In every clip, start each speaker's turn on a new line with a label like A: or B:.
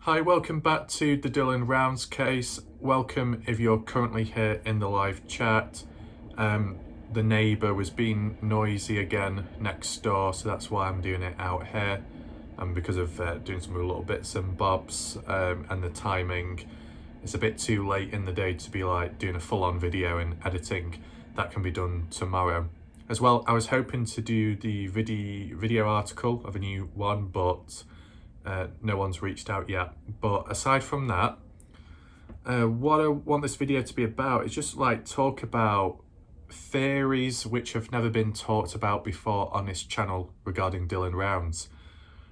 A: Hi, welcome back to the Dylan Rounds case. Welcome if you're currently here in the live chat. The neighbour was being noisy again next door, so that's why I'm doing it out here. And because of doing some little bits and bobs and the timing, it's a bit too late in the day to be like doing a full-on video and editing. That can be done tomorrow. As well, I was hoping to do the video article of a new one, but no one's reached out yet. But aside from that, what I want this video to be about is just like talk about theories which have never been talked about before on this channel regarding Dylan Rounds.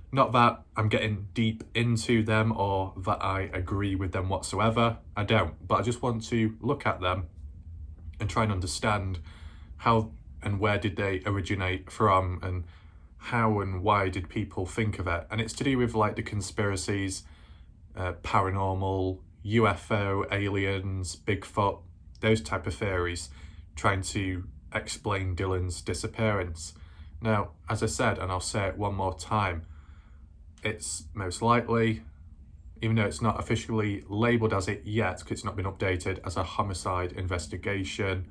A: Not that I'm getting deep into them or that I agree with them whatsoever, I don't, but I just want to look at them and try and understand how and where did they originate from, and how and why did people think of it. And it's to do with like the conspiracies, paranormal, UFO, aliens, Bigfoot, those type of theories, trying to explain Dylan's disappearance. Now, as I said, and I'll say it one more time, it's most likely, even though it's not officially labelled as it yet, because it's not been updated, as a homicide investigation,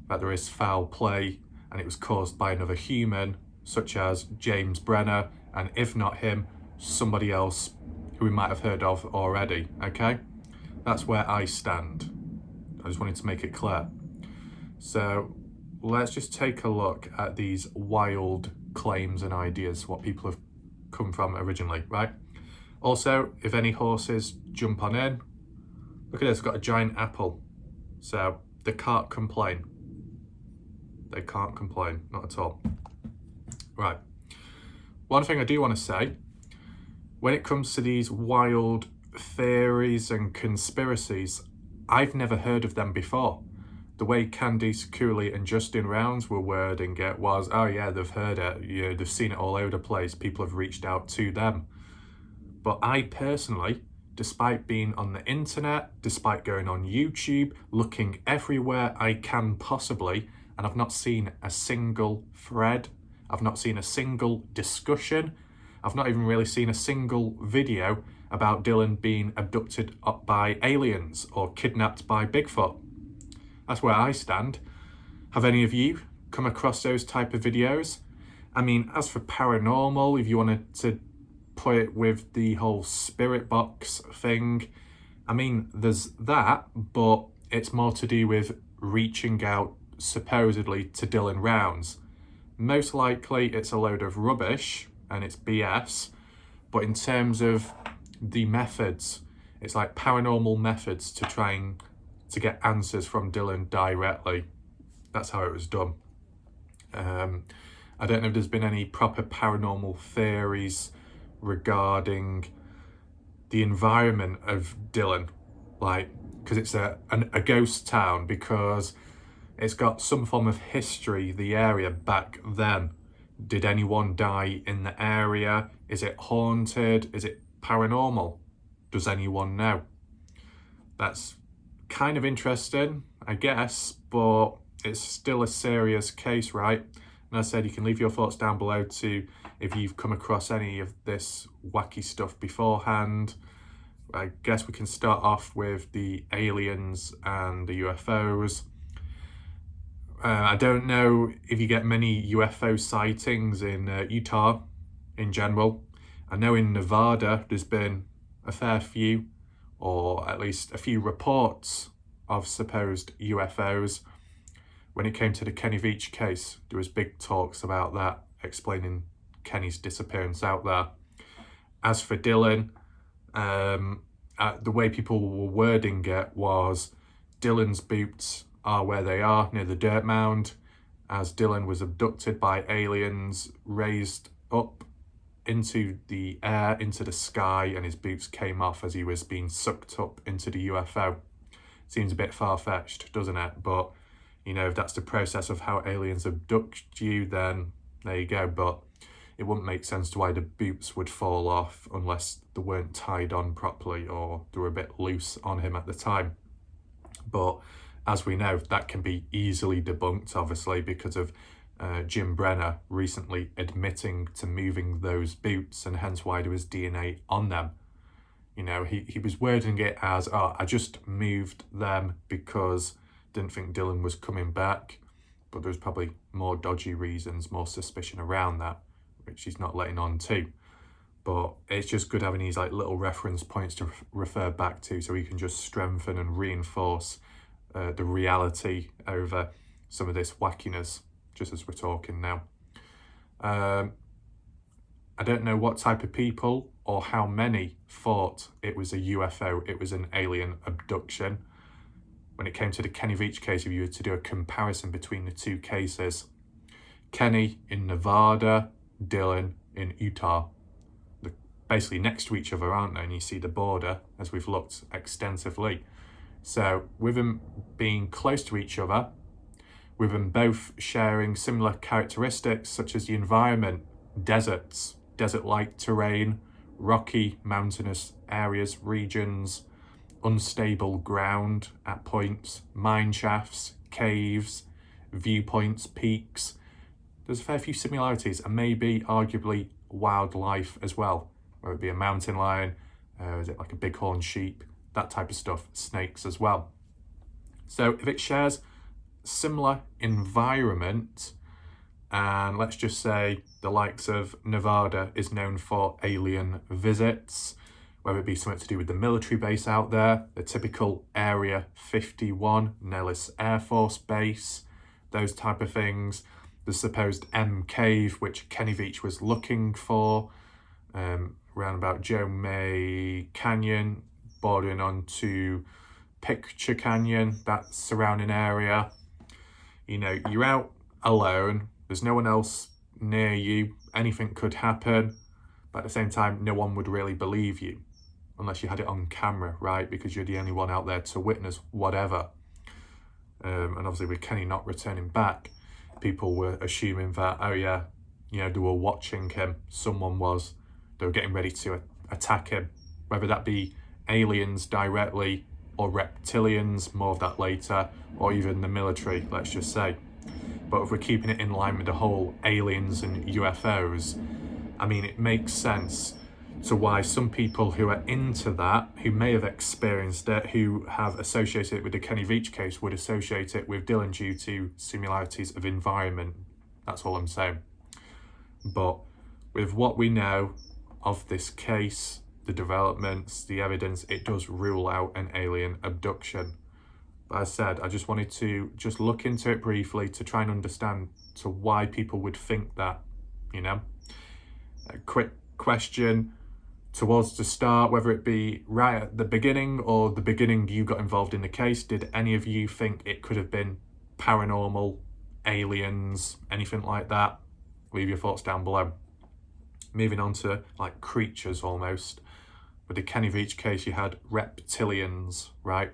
A: that there is foul play and it was caused by another human, such as James Brenner, and if not him, somebody else who we might have heard of already, okay? That's where I stand. I just wanted to make it clear. So let's just take a look at these wild claims and ideas, what people have come from originally, right? Also, if any horses jump on in, look at this, got a giant apple. So they can't complain. They can't complain, not at all. Right, one thing I do want to say, when it comes to these wild theories and conspiracies, I've never heard of them before. The way Candice Cooley and Justin Rounds were wording it was, oh yeah, they've heard it, you know, they've seen it all over the place, people have reached out to them. But I personally, despite being on the internet, despite going on YouTube, looking everywhere I can possibly, and I've not seen a single thread, I've not seen a single discussion, I've not even really seen a single video about Dylan being abducted up by aliens or kidnapped by Bigfoot. That's where I stand. Have any of you come across those type of videos? I mean, as for paranormal, if you wanted to put it with the whole spirit box thing, I mean, there's that, but it's more to do with reaching out supposedly to Dylan Rounds. Most likely it's a load of rubbish and it's BS, but in terms of the methods, it's like paranormal methods to try and to get answers from Dylan directly. That's how it was done. I don't know if there's been any proper paranormal theories regarding the environment of Dylan, like, because it's a ghost town, because it's got some form of history, the area back then. Did anyone die in the area? Is it haunted? Is it paranormal? Does anyone know? That's kind of interesting, I guess, but it's still a serious case, right? And as I said, you can leave your thoughts down below too if you've come across any of this wacky stuff beforehand. I guess we can start off with the aliens and the UFOs. I don't know if you get many UFO sightings in Utah in general. I know in Nevada there's been a fair few, or at least a few reports of supposed UFOs. When it came to the Kenny Veach case, there was big talks about that, explaining Kenny's disappearance out there. As for Dylan, the way people were wording it was Dylan's boots are where they are, near the dirt mound, as Dylan was abducted by aliens, raised up into the air, into the sky, and his boots came off as he was being sucked up into the UFO. Seems a bit far-fetched, doesn't it? But, you know, if that's the process of how aliens abduct you, then there you go. But it wouldn't make sense to why the boots would fall off unless they weren't tied on properly or they were a bit loose on him at the time. But as we know, that can be easily debunked, obviously, because of Jim Brenner recently admitting to moving those boots, and hence why there was DNA on them. You know, he was wording it as, oh, I just moved them because didn't think Dylan was coming back. But there's probably more dodgy reasons, more suspicion around that, which he's not letting on to. But it's just good having these like little reference points to refer back to, so we can just strengthen and reinforce the reality over some of this wackiness, just as we're talking now. I don't know what type of people or how many thought it was a UFO, it was an alien abduction. When it came to the Kenny Veach case, if you were to do a comparison between the two cases, Kenny in Nevada, Dylan in Utah. They're basically next to each other, aren't they? And you see the border, as we've looked extensively. So with them being close to each other, with them both sharing similar characteristics such as the environment, deserts, desert-like terrain, rocky mountainous areas, regions, unstable ground at points, mine shafts, caves, viewpoints, peaks. There's a fair few similarities, and maybe arguably wildlife as well, whether it be a mountain lion, is it like a bighorn sheep, that type of stuff, snakes as well. So if it shares similar environment, and let's just say the likes of Nevada is known for alien visits, whether it be something to do with the military base out there, the typical Area 51, Nellis Air Force Base, those type of things, the supposed M cave, which Kenny Veach was looking for, around about Joe May Canyon, bordering onto Picture Canyon, that surrounding area. You know, you're out alone, there's no one else near you, anything could happen, but at the same time, no one would really believe you unless you had it on camera, right? Because you're the only one out there to witness whatever. And obviously with Kenny not returning back, people were assuming that, oh yeah, you know, they were watching him, someone was, they were getting ready to attack him, whether that be aliens directly or reptilians, more of that later, or even the military, let's just say. But if we're keeping it in line with the whole aliens and UFOs, I mean, it makes sense to why some people who are into that, who may have experienced it, who have associated it with the Kenny Veach case, would associate it with Dylan due to similarities of environment. That's all I'm saying. But with what we know of this case, the developments, the evidence, it does rule out an alien abduction. But as I said, I just wanted to just look into it briefly to try and understand to why people would think that, you know. A quick question towards the start, whether it be right at the beginning or the beginning you got involved in the case, did any of you think it could have been paranormal, aliens, anything like that? Leave your thoughts down below. Moving on to like creatures almost. With the Kenny Veach case, you had reptilians, right?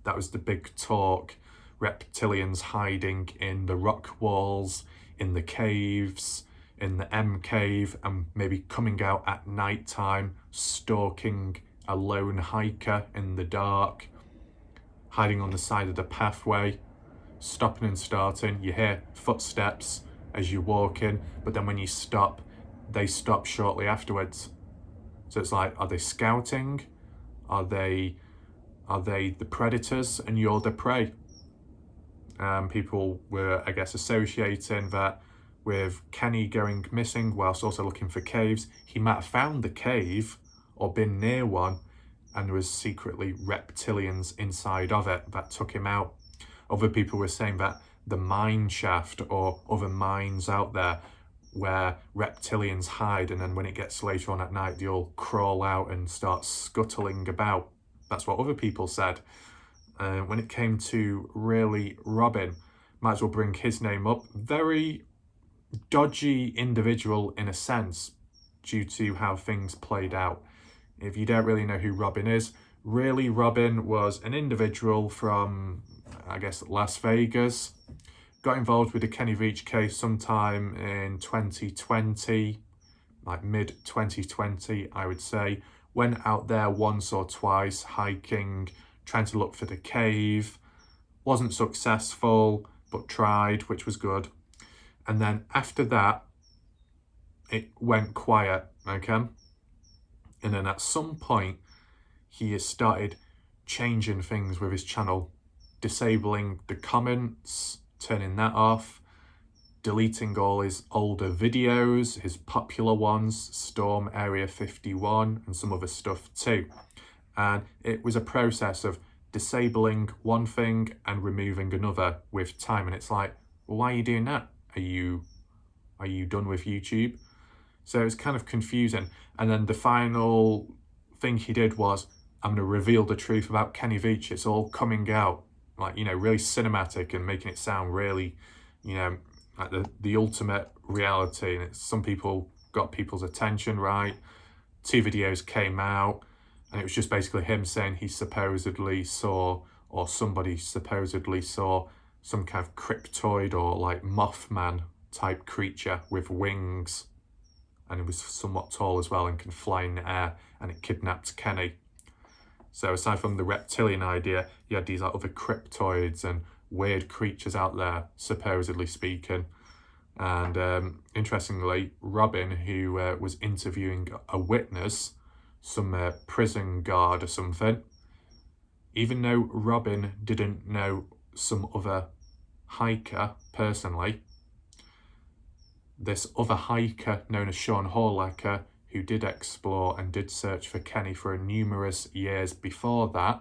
A: That was the big talk. Reptilians hiding in the rock walls, in the caves, in the M cave, and maybe coming out at night time, stalking a lone hiker in the dark, hiding on the side of the pathway, stopping and starting. You hear footsteps as you walk in, but then when you stop, they stop shortly afterwards. So it's like, are they scouting? Are they the predators and you're the prey? People were, I guess, associating that with Kenny going missing whilst also looking for caves. He might have found the cave or been near one, and there was secretly reptilians inside of it that took him out. Other people were saying that the mine shaft or other mines out there where reptilians hide, and then when it gets later on at night, they all crawl out and start scuttling about. That's what other people said. When it came to really Robin, might as well bring his name up. Very dodgy individual in a sense, due to how things played out. If you don't really know who Robin is, really Robin was an individual from, I guess, Las Vegas. Got involved with the Kenny Veach case sometime in 2020, like mid 2020, I would say. Went out there once or twice hiking, trying to look for the cave. Wasn't successful, but tried, which was good. And then after that, it went quiet, okay? And then at some point, he has started changing things with his channel, disabling the comments, turning that off, deleting all his older videos, his popular ones, Storm Area 51 and some other stuff too. And it was a process of disabling one thing and removing another with time. And it's like, well, why are you doing that? Are you done with YouTube? So it's kind of confusing. And then the final thing he did was, I'm going to reveal the truth about Kenny Veach. It's all coming out, like, you know, really cinematic and making it sound really, you know, like the ultimate reality. And some people got people's attention, right? 2 videos came out, and it was just basically him saying he supposedly saw, or somebody supposedly saw, some kind of cryptoid or like Mothman type creature with wings, and it was somewhat tall as well and can fly in the air, and it kidnapped Kenny. So aside from the reptilian idea, you had these like other cryptoids and weird creatures out there, supposedly speaking. And interestingly, Robin, who was interviewing a witness, some prison guard or something, even though Robin didn't know some other hiker personally, this other hiker known as Sean Horlacher, who did explore and did search for Kenny for numerous years before that,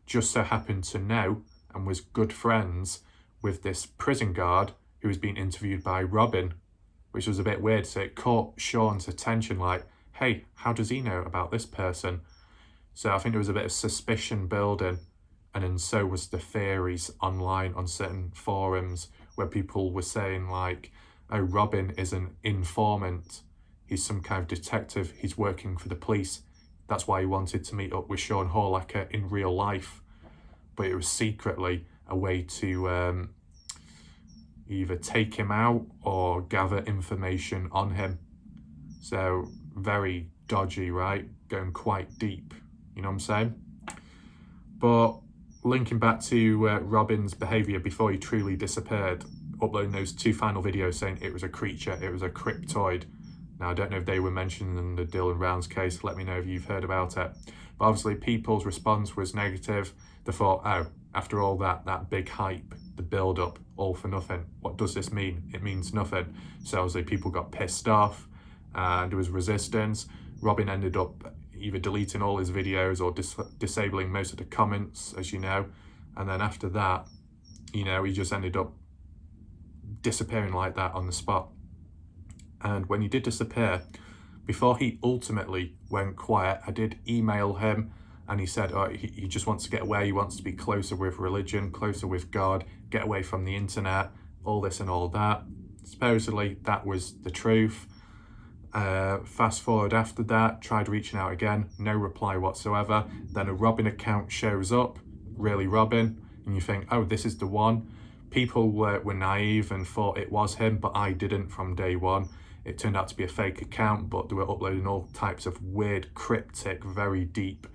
A: just so happened to know and was good friends with this prison guard who was being interviewed by Robin, which was a bit weird. So it caught Sean's attention, like, hey, how does he know about this person? So I think there was a bit of suspicion building, and then so was the theories online on certain forums where people were saying like, oh, Robin is an informant. He's some kind of detective. He's working for the police. That's why he wanted to meet up with Sean Horlacher in real life. But it was secretly a way to either take him out or gather information on him. So very dodgy, right? Going quite deep, you know what I'm saying? But linking back to Robin's behaviour before he truly disappeared, uploading those 2 final videos saying it was a creature, it was a cryptoid. Now, I don't know if they were mentioned in the Dylan Rounds case. Let me know if you've heard about it. But obviously, people's response was negative. They thought, oh, after all that big hype, the build-up, all for nothing. What does this mean? It means nothing. So obviously, people got pissed off, and there was resistance. Robin ended up either deleting all his videos or disabling most of the comments, as you know. And then after that, you know, he just ended up disappearing like that on the spot. And when he did disappear, before he ultimately went quiet, I did email him, and he said, oh, he just wants to get away. He wants to be closer with religion, closer with God, get away from the internet, all this and all that. Supposedly that was the truth. Fast forward after that, tried reaching out again, no reply whatsoever. Then a Robin account shows up, really Robin, and you think, oh, this is the one. People were naive and thought it was him, but I didn't from day one. It turned out to be a fake account, but they were uploading all types of weird, cryptic, very deep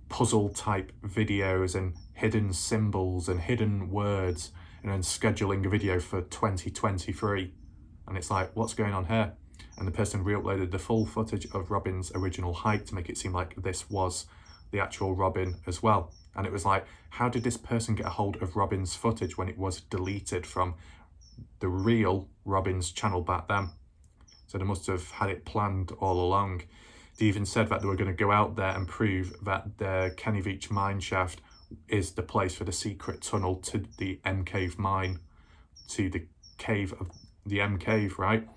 A: puzzle type videos and hidden symbols and hidden words, and then scheduling a video for 2023. And it's like, what's going on here? And the person re-uploaded the full footage of Robin's original hike to make it seem like this was the actual Robin as well. And it was like, how did this person get a hold of Robin's footage when it was deleted from the real Robin's channel back then? So they must have had it planned all along. They even said that they were going to go out there and prove that the Kenny Veach mine shaft is the place for the secret tunnel to the M Cave mine, to the cave of the M Cave, right?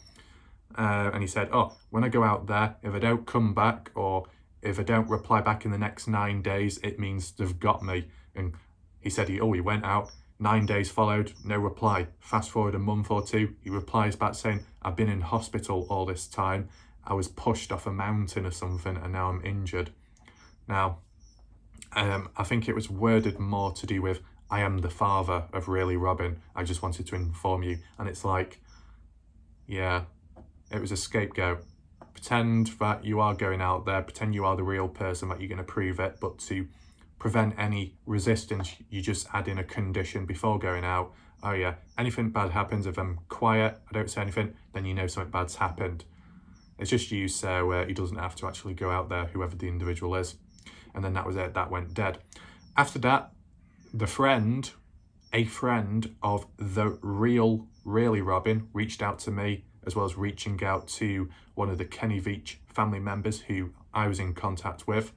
A: And he said, oh, when I go out there, if I don't come back or if I don't reply back in the next 9 days, it means they've got me. And he said he went out, 9 days followed, no reply. Fast forward a month or two, he replies back saying, I've been in hospital all this time. I was pushed off a mountain or something and now I'm injured. Now, I think it was worded more to do with, I am the father of really Robin. I just wanted to inform you. And it's like, yeah, it was a scapegoat. Pretend that you are going out there, pretend you are the real person, that you're going to prove it, but to prevent any resistance, you just add in a condition before going out. Oh yeah, anything bad happens, if I'm quiet, I don't say anything, then you know something bad's happened. It's just used so he doesn't have to actually go out there, whoever the individual is. and then that was it, that went dead. After that, a friend of the really Robin reached out to me, as well as reaching out to one of the Kenny Veach family members who I was in contact with.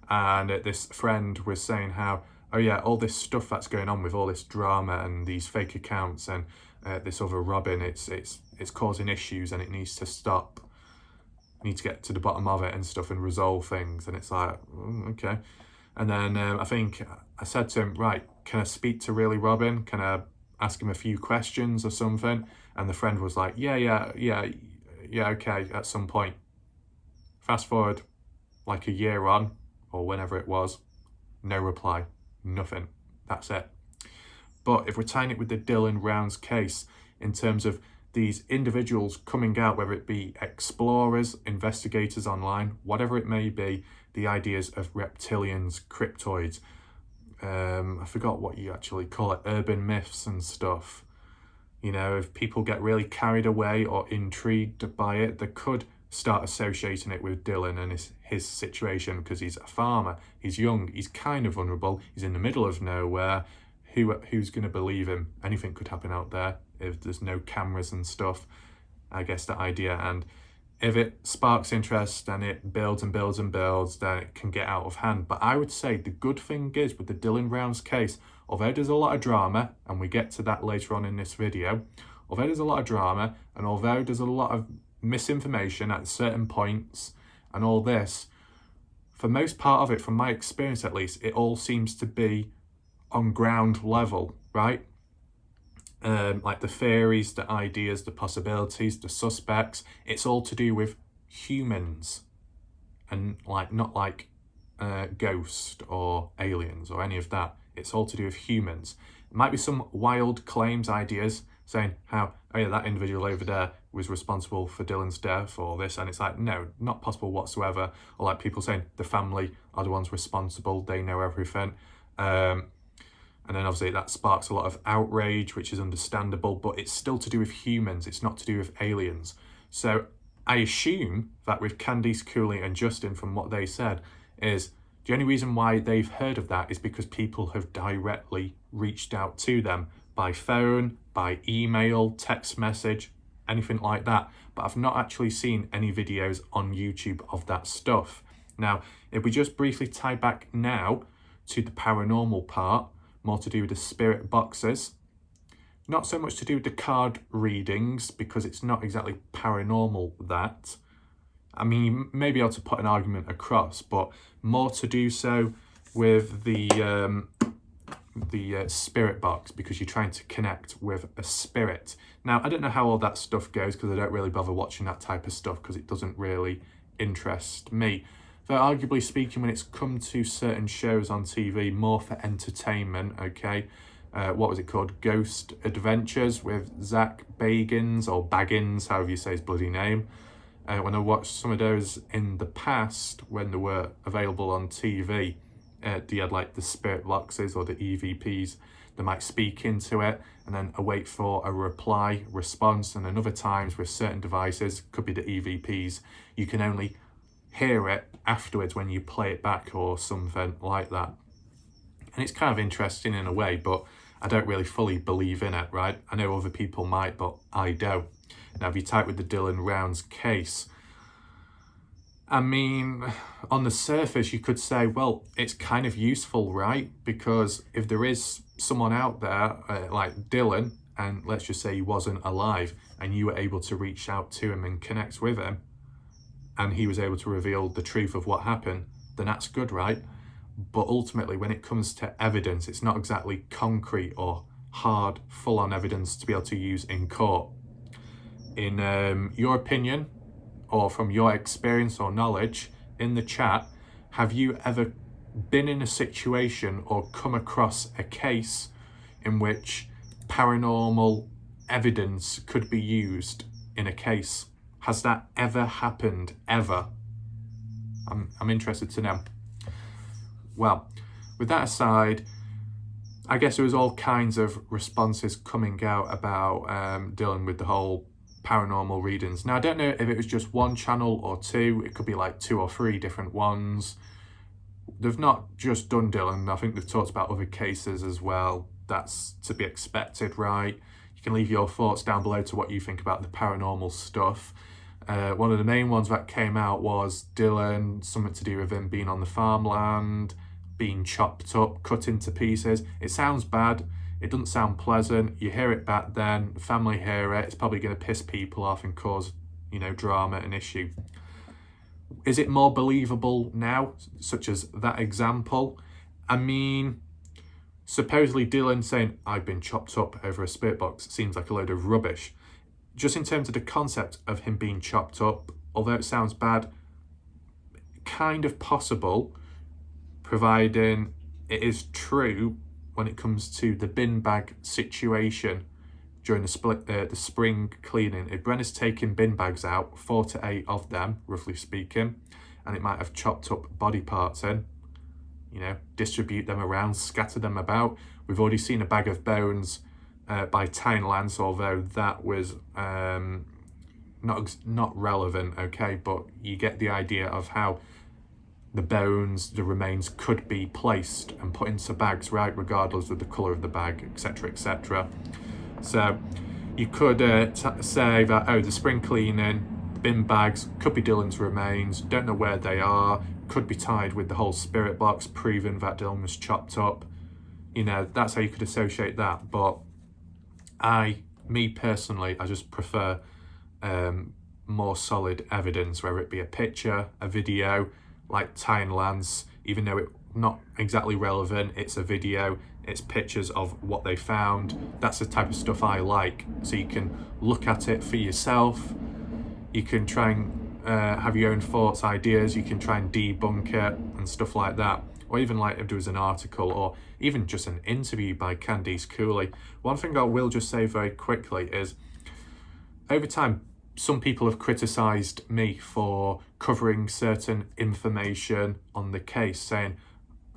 A: And this friend was saying how, oh yeah, all this stuff that's going on with all this drama and these fake accounts and this other Robin, it's causing issues and it needs to stop. Need to get to the bottom of it and stuff and resolve things. And it's like, okay. And then I think I said to him, right, can I speak to really Robin? Can I ask him a few questions or something? And the friend was like, yeah, okay, at some point. Fast forward like a year on, or whenever it was, no reply, nothing, that's it. But if we're tying it with the Dylan Rounds case, in terms of these individuals coming out, whether it be explorers, investigators online, whatever it may be, the ideas of reptilians, cryptoids, I forgot what you actually call it, urban myths and stuff. You know, if people get really carried away or intrigued by it, they could start associating it with Dylan and his situation, because he's a farmer, he's young, he's kind of vulnerable, he's in the middle of nowhere. Who's going to believe him? Anything could happen out there if there's no cameras and stuff. I guess the idea, and if it sparks interest and it builds and builds and builds, then it can get out of hand. But I would say the good thing is with the Dylan Rounds case, although there's a lot of drama, and we get to that later on in this video, although there's a lot of drama and although there's a lot of misinformation at certain points and all this, for most part of it, from my experience at least, it all seems to be on ground level, right? Like the theories, the ideas, the possibilities, the suspects, it's all to do with humans, and like not like ghost or aliens or any of that. It's all to do with humans. It might be some wild claims, ideas, saying how, oh yeah, that individual over there was responsible for Dylan's death or this, and it's like, no, not possible whatsoever. Or like people saying the family are the ones responsible, they know everything. And then obviously that sparks a lot of outrage, which is understandable, but it's still to do with humans, it's not to do with aliens. So I assume that with Candice Cooley and Justin, from what they said, is the only reason why they've heard of that is because people have directly reached out to them by phone, by email, text message, anything like that. But I've not actually seen any videos on YouTube of that stuff. Now, if we just briefly tie back now to the paranormal part, more to do with the spirit boxes, not so much to do with the card readings, because it's not exactly paranormal, that. I mean, you may be able to put an argument across, but more to do so with the spirit box, because you're trying to connect with a spirit. Now, I don't know how all that stuff goes, because I don't really bother watching that type of stuff, because it doesn't really interest me. Though arguably speaking, when it's come to certain shows on TV, more for entertainment, okay? What was it called? Ghost Adventures with Zach Bagans, or Baggins, however you say his bloody name. When I watched some of those in the past, when they were available on TV, they had like the spirit boxes or the EVPs. They might speak into it and then await for a response. And another times with certain devices, could be the EVPs, you can only hear it afterwards when you play it back or something like that. And it's kind of interesting in a way, but I don't really fully believe in it, right? I know other people might, but I don't. Now, if you type with the Dylan Rounds case, I mean, on the surface, you could say, well, it's kind of useful, right? Because if there is someone out there like Dylan, and let's just say he wasn't alive, and you were able to reach out to him and connect with him, and he was able to reveal the truth of what happened, then that's good, right? But ultimately, when it comes to evidence, it's not exactly concrete or hard, full-on evidence to be able to use in court. In your opinion, or from your experience or knowledge, in the chat, have you ever been in a situation or come across a case in which paranormal evidence could be used in a case? Has that ever happened, ever? I'm interested to know. Well, with that aside, I guess there was all kinds of responses coming out about dealing with the whole paranormal readings. Now, I don't know if it was just one channel or two. It could be like 2 or 3 different ones. they've not just done Dylan. I think they've talked about other cases as well. That's to be expected, right? You can leave your thoughts down below to what you think about the paranormal stuff. One of the main ones that came out was Dylan, something to do with him being on the farmland, being chopped up, cut into pieces. It sounds bad. It doesn't sound pleasant. You hear it back then, the family hear it. It's probably going to piss people off and cause, drama and issue. Is it more believable now, such as that example? I mean, supposedly Dylan saying, I've been chopped up over a spirit box seems like a load of rubbish. Just in terms of the concept of him being chopped up, although it sounds bad, kind of possible, providing it is true when it comes to the bin bag situation during the spring cleaning. If Brenna's taking bin bags out, 4 to 8 of them, roughly speaking, and it might have chopped up body parts in, distribute them around, scatter them about. We've already seen a bag of bones by Tyne Lance, although that was not relevant, okay, but you get the idea of how the bones, the remains could be placed and put into bags, right, regardless of the colour of the bag, etc, etc. So you could say that, the spring cleaning, bin bags, could be Dylan's remains, don't know where they are, could be tied with the whole spirit box, proving that Dylan was chopped up. That's how you could associate that. But me personally, I just prefer more solid evidence, whether it be a picture, a video, like Tyne Lance, even though it's not exactly relevant, it's a video, it's pictures of what they found. That's the type of stuff I like. So you can look at it for yourself, you can try and have your own thoughts, ideas, you can try and debunk it and stuff like that. Or even like if there was an article or even just an interview by Candice Cooley. One thing I will just say very quickly is, over time, some people have criticised me for covering certain information on the case, saying,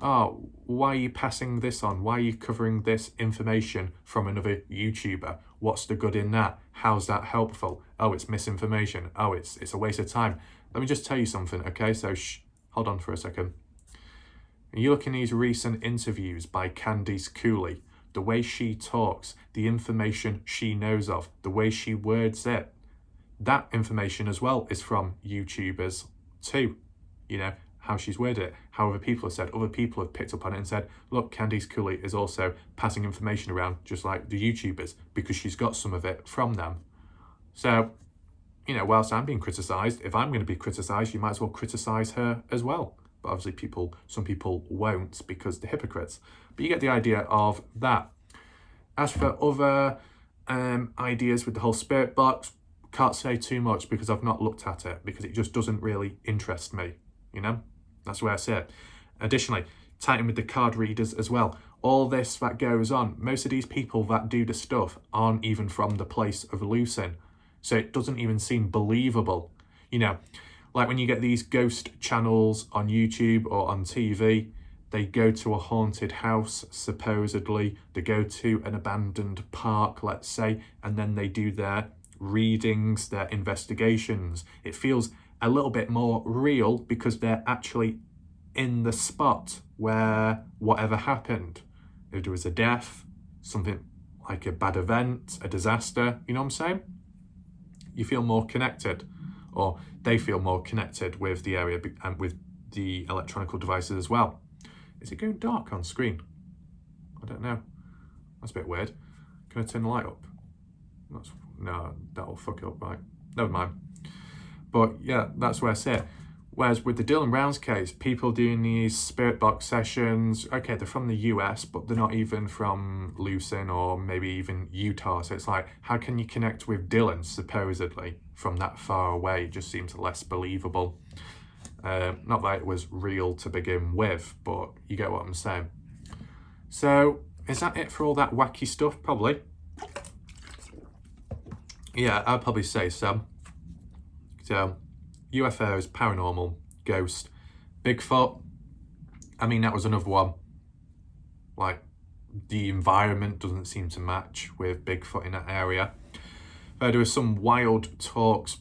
A: oh, why are you passing this on? Why are you covering this information from another YouTuber? What's the good in that? How's that helpful? Oh, it's misinformation. Oh, it's a waste of time. Let me just tell you something, okay? So hold on for a second. You look in these recent interviews by Candice Cooley, the way she talks, the information she knows of, the way she words it, that information as well is from YouTubers too. How she's worded it, how other people have said, other people have picked up on it and said, look, Candice Cooley is also passing information around just like the YouTubers because she's got some of it from them. So, whilst I'm being criticised, if I'm going to be criticised, you might as well criticise her as well. But obviously some people won't because they're hypocrites. But you get the idea of that. As for other ideas with the whole spirit box, can't say too much because I've not looked at it, because it just doesn't really interest me, That's where I see it. Additionally, tighten with the card readers as well. All this that goes on, most of these people that do the stuff aren't even from the place of Lucin. So it doesn't even seem believable. Like when you get these ghost channels on YouTube or on TV, they go to a haunted house, supposedly. They go to an abandoned park, let's say, and then they do their readings, their investigations. It feels a little bit more real because they're actually in the spot where whatever happened. If there was a death, something like a bad event, a disaster, you know what I'm saying? You feel more connected, or they feel more connected with the area and with the electronic devices as well. Is it going dark on screen? I don't know. That's a bit weird. Can I turn the light up? No, that'll fuck it up, right? Never mind. But yeah, that's where I sit. Whereas with the Dylan Rounds case, people doing these spirit box sessions, okay, they're from the US, but they're not even from Lucin or maybe even Utah. So it's like, how can you connect with Dylan, supposedly, from that far away? It just seems less believable. Not that it was real to begin with, but you get what I'm saying. So, is that it for all that wacky stuff? Probably. Yeah, I'd probably say so. So, UFOs, paranormal, ghost, Bigfoot. I mean, that was another one. Like, the environment doesn't seem to match with Bigfoot in that area. There was some wild talks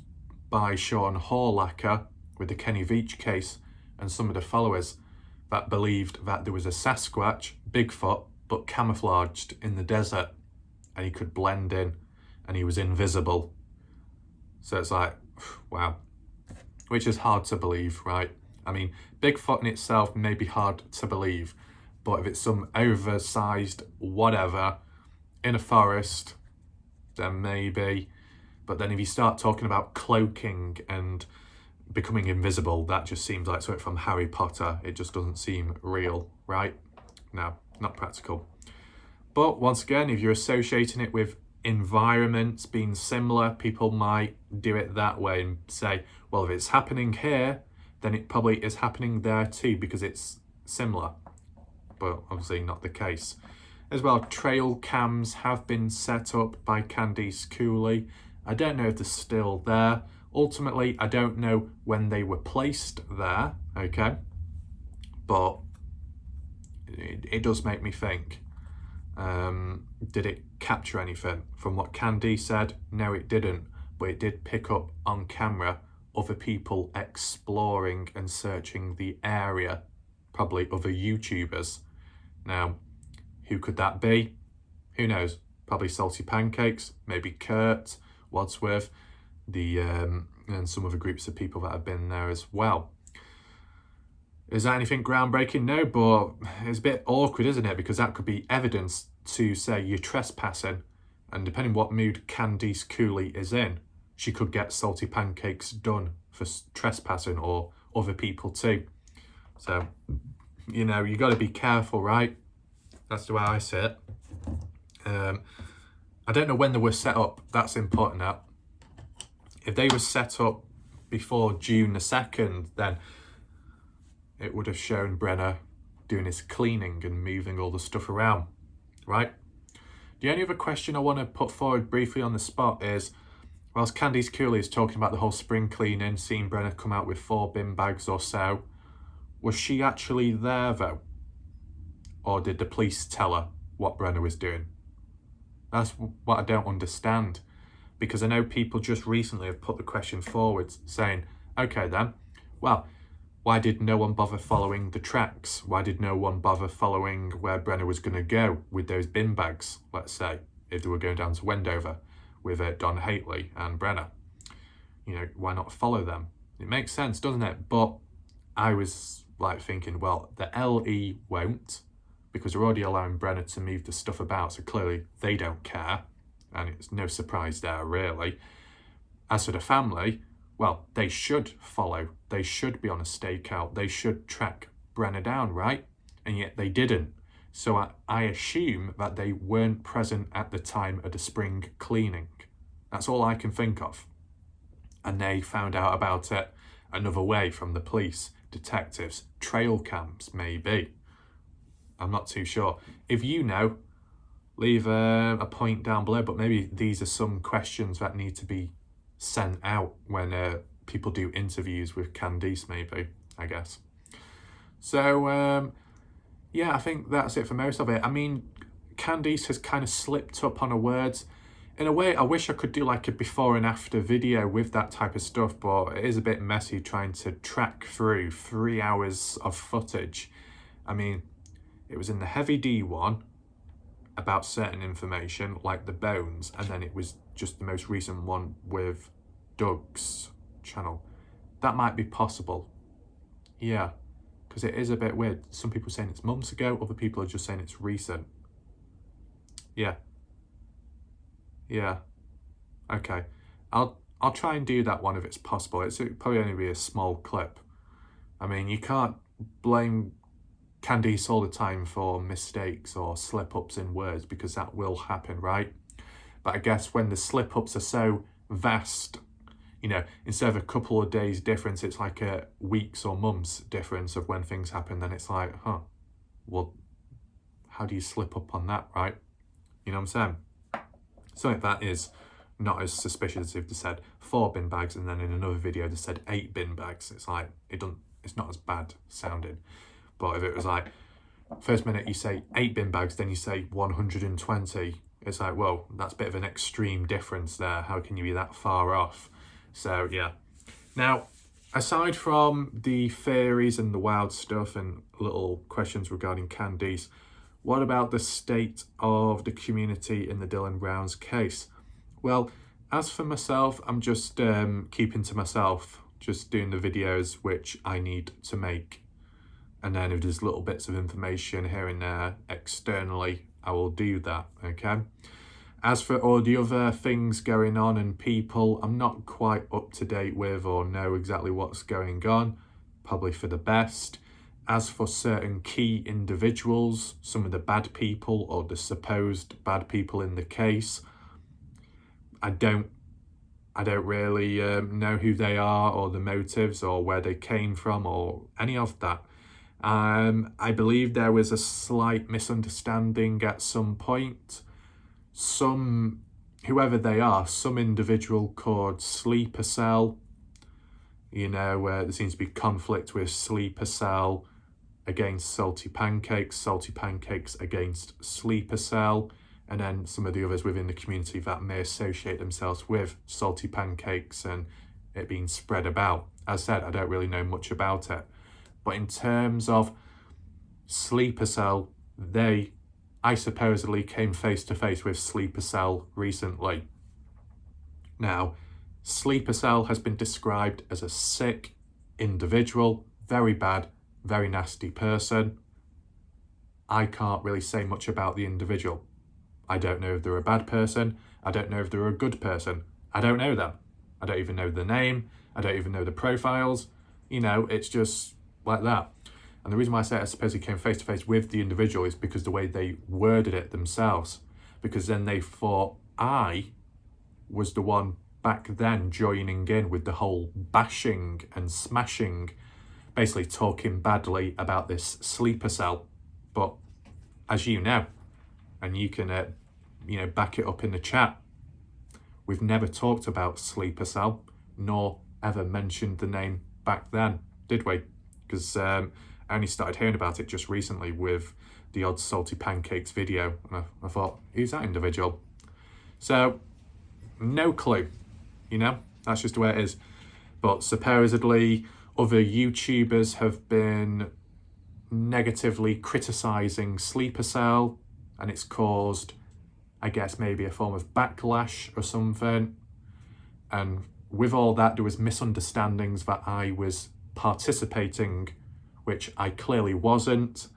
A: by Sean Horlacker with the Kenny Veach case and some of the followers. that believed that there was a Sasquatch, Bigfoot, but camouflaged in the desert, and he could blend in and he was invisible. So it's like, wow, which is hard to believe, right? I mean, Bigfoot in itself may be hard to believe, but if it's some oversized whatever in a forest, then maybe. But then if you start talking about cloaking and becoming invisible, that just seems like something from Harry Potter. It just doesn't seem real, right? No, not practical. But once again, if you're associating it with environments being similar, people might do it that way and say, well, if it's happening here, then it probably is happening there too, because it's similar. But obviously not the case. As well, trail cams have been set up by Candice Cooley. I don't know if they're still there. Ultimately, I don't know when they were placed there, okay? But it does make me think, did it capture anything? From what Candice said, no it didn't, but it did pick up on camera other people exploring and searching the area, probably other YouTubers. Now, who could that be? Who knows? Probably Salty Pancakes, maybe Kurt, Wadsworth, and some other groups of people that have been there as well. Is that anything groundbreaking? No, but it's a bit awkward, isn't it? Because that could be evidence to say you're trespassing, and depending what mood Candice Cooley is in, she could get Salty Pancakes done for trespassing, or other people too. So, you know, you got to be careful, right? That's the way I see it. I don't know when they were set up. That's important now. If they were set up before June the 2nd, then it would have shown Brenner doing his cleaning and moving all the stuff around, right? The only other question I want to put forward briefly on the spot is, whilst Candice Cooley is talking about the whole spring cleaning, seeing Brenner come out with 4 bin bags or so, was she actually there though? Or did the police tell her what Brenner was doing? That's what I don't understand. Because I know people just recently have put the question forward saying, okay then, well, why did no one bother following the tracks? Why did no one bother following where Brenner was going to go with those bin bags, let's say, if they were going down to Wendover with Don Haitley and Brenner? You know, why not follow them? It makes sense, doesn't it? But I was like thinking, well, the LE won't, because they're already allowing Brenner to move the stuff about, so clearly they don't care, and it's no surprise there, really. As for the family, well, they should follow. They should be on a stakeout. They should track Brenner down, right? And yet they didn't. So I assume that they weren't present at the time of the spring cleaning. That's all I can think of. And they found out about it another way from the police, detectives, trail cams, maybe. I'm not too sure. If you know, leave a point down below, but maybe these are some questions that need to be sent out when people do interviews with Candice, maybe, I guess. So, yeah, I think that's it for most of it. I mean, Candice has kind of slipped up on her words. In a way, I wish I could do like a before and after video with that type of stuff, but it is a bit messy trying to track through 3 hours of footage. I mean, it was in the Heavy D one about certain information, like the bones, and then it was just the most recent one with Doug's channel. That might be possible. Yeah, because it is a bit weird. Some people are saying it's months ago, other people are just saying it's recent. Yeah. Okay. I'll try and do that one if it's possible. It'll probably only be a small clip. I mean, you can't blame Candice all the time for mistakes or slip-ups in words, because that will happen, right? But I guess when the slip-ups are so vast, you know, instead of a couple of days difference, it's like a weeks or months difference of when things happen, then it's like, well, how do you slip up on that, right? You know what I'm saying? Something that is not as suspicious if they said 4 bin bags and then in another video they said 8 bin bags. It's like, it's not as bad sounding. But if it was like, first minute you say 8 bin bags, then you say 120, it's like, whoa, that's a bit of an extreme difference there. How can you be that far off? So yeah. Now, aside from the theories and the wild stuff and little questions regarding candies, what about the state of the community in the Dylan Brown's case? Well, as for myself, I'm just keeping to myself, just doing the videos which I need to make. And then if there's little bits of information here and there externally, I will do that, okay? As for all the other things going on and people, I'm not quite up to date with or know exactly what's going on, probably for the best. As for certain key individuals, some of the bad people or the supposed bad people in the case, I don't really know who they are or the motives or where they came from or any of that. I believe there was a slight misunderstanding at some point. Whoever they are, some individual called Sleeper Cell, there seems to be conflict with Sleeper Cell against Salty Pancakes against Sleeper Cell, and then some of the others within the community that may associate themselves with Salty Pancakes and it being spread about. As I said, I don't really know much about it. But in terms of Sleeper Cell, I supposedly came face to face with Sleeper Cell recently. Now, Sleeper Cell has been described as a sick individual, very bad, very nasty person. I can't really say much about the individual. I don't know if they're a bad person. I don't know if they're a good person. I don't know them. I don't even know the name. I don't even know the profiles. It's just like that. And the reason why I say I suppose he came face to face with the individual is because the way they worded it themselves. Because then they thought I was the one back then joining in with the whole bashing and smashing, basically talking badly about this Sleeper Cell. But as you know, and you can back it up in the chat, we've never talked about Sleeper Cell, nor ever mentioned the name back then, did we? Because I only started hearing about it just recently with the odd Salty Pancakes video. And I thought, who's that individual? So, no clue, that's just the way it is. But supposedly, other YouTubers have been negatively criticising Sleeper Cell, and it's caused, I guess, maybe a form of backlash or something. And with all that, there was misunderstandings that I was participating, which I clearly wasn't,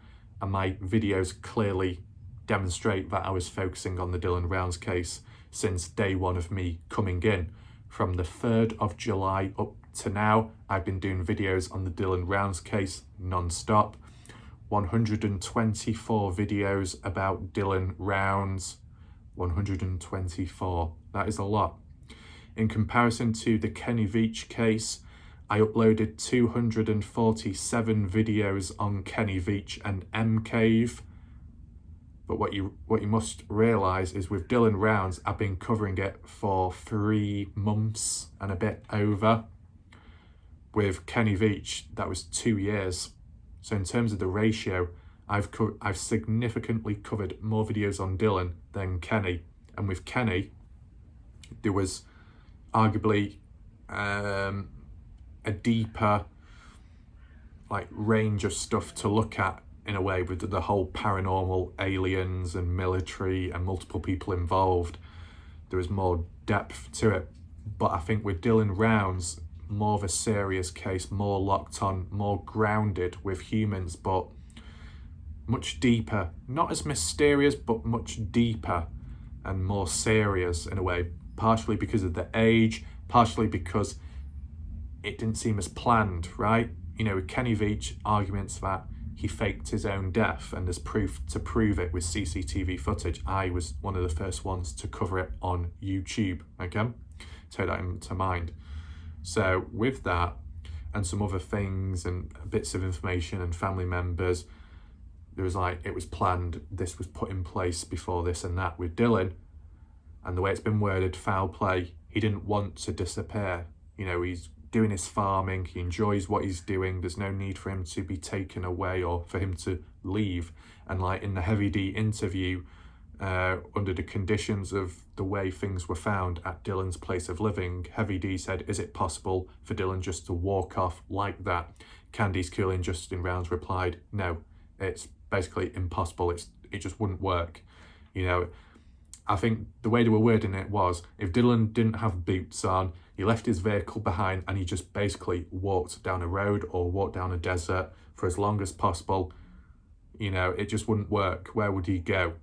A: and my videos clearly demonstrate that I was focusing on the Dylan Brown's case since day one of me coming in. From the 3rd of July up to now, I've been doing videos on the Dylan Brown's case non-stop. 124 videos about Dylan Rounds. 124. That is a lot. In comparison to the Kenny Veach case, I uploaded 247 videos on Kenny Veach and M-Cave. But what you must realise is with Dylan Rounds, I've been covering it for 3 months and a bit over. With Kenny Veach, that was 2 years. So in terms of the ratio, I've significantly covered more videos on Dylan than Kenny. And with Kenny, there was arguably a deeper range of stuff to look at, in a way, with the whole paranormal, aliens and military and multiple people involved. There was more depth to it. But I think with Dylan Rounds, more of a serious case, more locked on, more grounded with humans, but much deeper. Not as mysterious, but much deeper and more serious in a way. Partially because of the age, partially because it didn't seem as planned, right? With Kenny Veach, arguments that he faked his own death, and there's proof to prove it with CCTV footage. I was one of the first ones to cover it on YouTube, okay? Take that into mind. So with that, and some other things and bits of information and family members, there was it was planned, this was put in place before this and that. With Dylan, and the way it's been worded, foul play, he didn't want to disappear. He's doing his farming, he enjoys what he's doing, there's no need for him to be taken away or for him to leave. And in the Heavy D interview, under the conditions of the way things were found at Dylan's place of living. Heavy D said, is it possible for Dylan just to walk off like that? Candice Cooley and Justin Rounds replied, no, it's basically impossible. It just wouldn't work. You know, I think the way they were wording it was, if Dylan didn't have boots on, he left his vehicle behind and he just basically walked down a road or walked down a desert for as long as possible, you know, it just wouldn't work. Where would he go?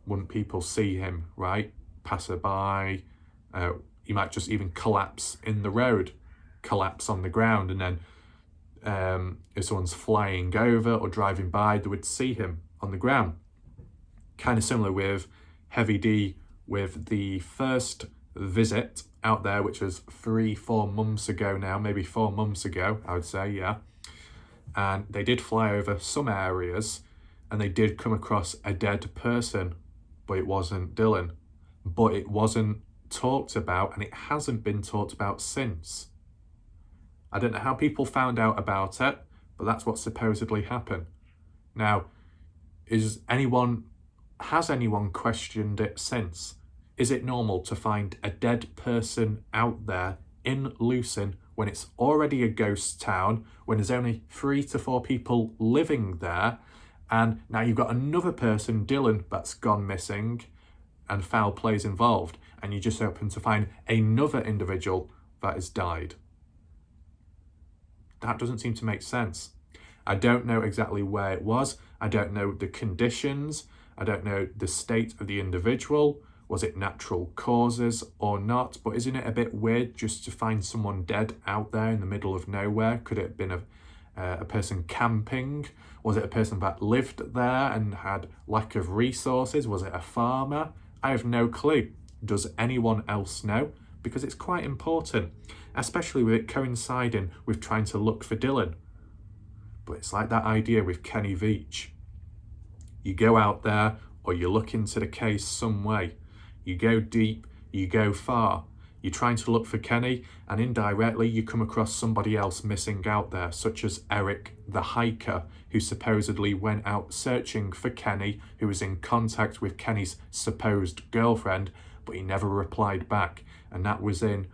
A: Wouldn't people see him, right? Passerby, he might just even collapse in the road, collapse on the ground, and then if someone's flying over or driving by, they would see him on the ground. Kind of similar with Heavy D with the first visit out there, which was 3-4 months ago now, maybe 4 months ago, I would say, yeah. And they did fly over some areas and they did come across a dead person, but it wasn't Dylan. But it wasn't talked about, and it hasn't been talked about since. I don't know how people found out about it, but that's what supposedly happened. Now, has anyone questioned it since? Is it normal to find a dead person out there in Lucin when it's already a ghost town, when there's only 3 to 4 people living there, and now you've got another person, Dylan, that's gone missing and foul play's involved, and you just happen to find another individual that has died? That doesn't seem to make sense. I don't know exactly where it was. I don't know the conditions. I don't know the state of the individual. Was it natural causes or not? But isn't it a bit weird just to find someone dead out there in the middle of nowhere? Could it have been a person camping? Was it a person that lived there and had lack of resources? Was it a farmer? I have no clue. Does anyone else know? Because it's quite important, especially with it coinciding with trying to look for Dylan. But it's like that idea with Kenny Veach. You go out there or you look into the case some way. You go deep, you go far. You're trying to look for Kenny, and indirectly you come across somebody else missing out there, such as Eric the hiker, who supposedly went out searching for Kenny, who was in contact with Kenny's supposed girlfriend, but he never replied back. And that was in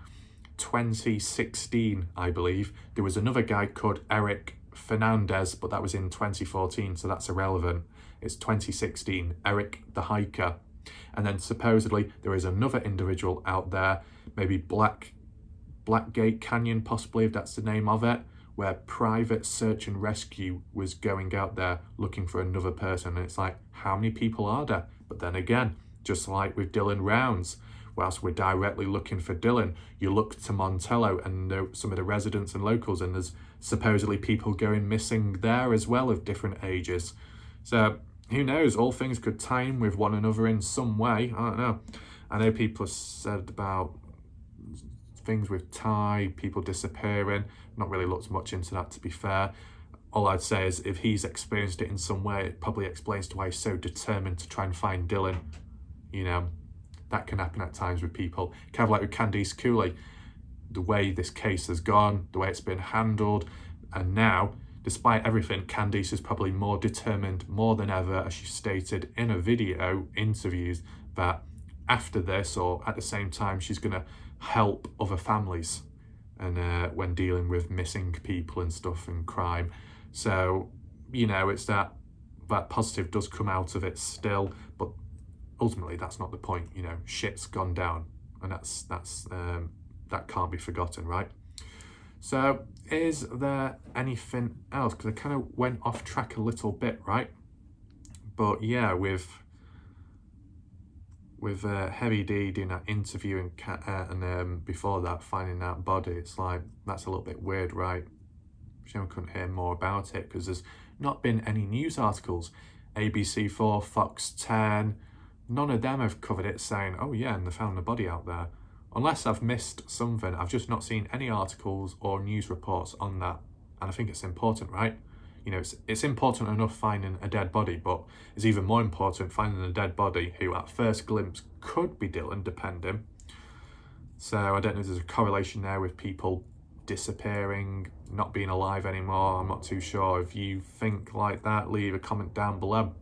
A: 2016, I believe. There was another guy called Eric Fernandez, but that was in 2014, so that's irrelevant. It's 2016, Eric the hiker. And then supposedly there is another individual out there, maybe Blackgate Canyon, possibly, if that's the name of it, where private search and rescue was going out there looking for another person. And it's like, how many people are there? But then again, just like with Dylan Rounds, whilst we're directly looking for Dylan, you look to Montello and some of the residents and locals, and there's supposedly people going missing there as well of different ages. So who knows, all things could tie in with one another in some way. I don't know. I know people have said about things with Ty, people disappearing. Not really looked much into that, to be fair. All I'd say is if he's experienced it in some way, it probably explains to why he's so determined to try and find Dylan. You know, that can happen at times with people. Kind of like with Candice Cooley, the way this case has gone, the way it's been handled, and now, despite everything, Candice is probably more determined more than ever, as she stated in a video interviews, that after this or at the same time, she's going to help other families and when dealing with missing people and stuff and crime. So, you know, it's that positive does come out of it still, but ultimately that's not the point. You know, shit's gone down, and that can't be forgotten, right? So is there anything else? Because I kind of went off track a little bit, right? But yeah, with Heavy D doing that interview and before that finding that body, it's like, that's a little bit weird, right? Shame I couldn't hear more about it, because there's not been any news articles. ABC4, Fox 10, none of them have covered it saying, oh yeah, and they found the body out there. Unless I've missed something, I've just not seen any articles or news reports on that. And I think it's important, right? You know, it's important enough finding a dead body, but it's even more important finding a dead body who at first glimpse could be Dylan, depending. So I don't know if there's a correlation there with people disappearing, not being alive anymore. I'm not too sure. If you think like that, leave a comment down below.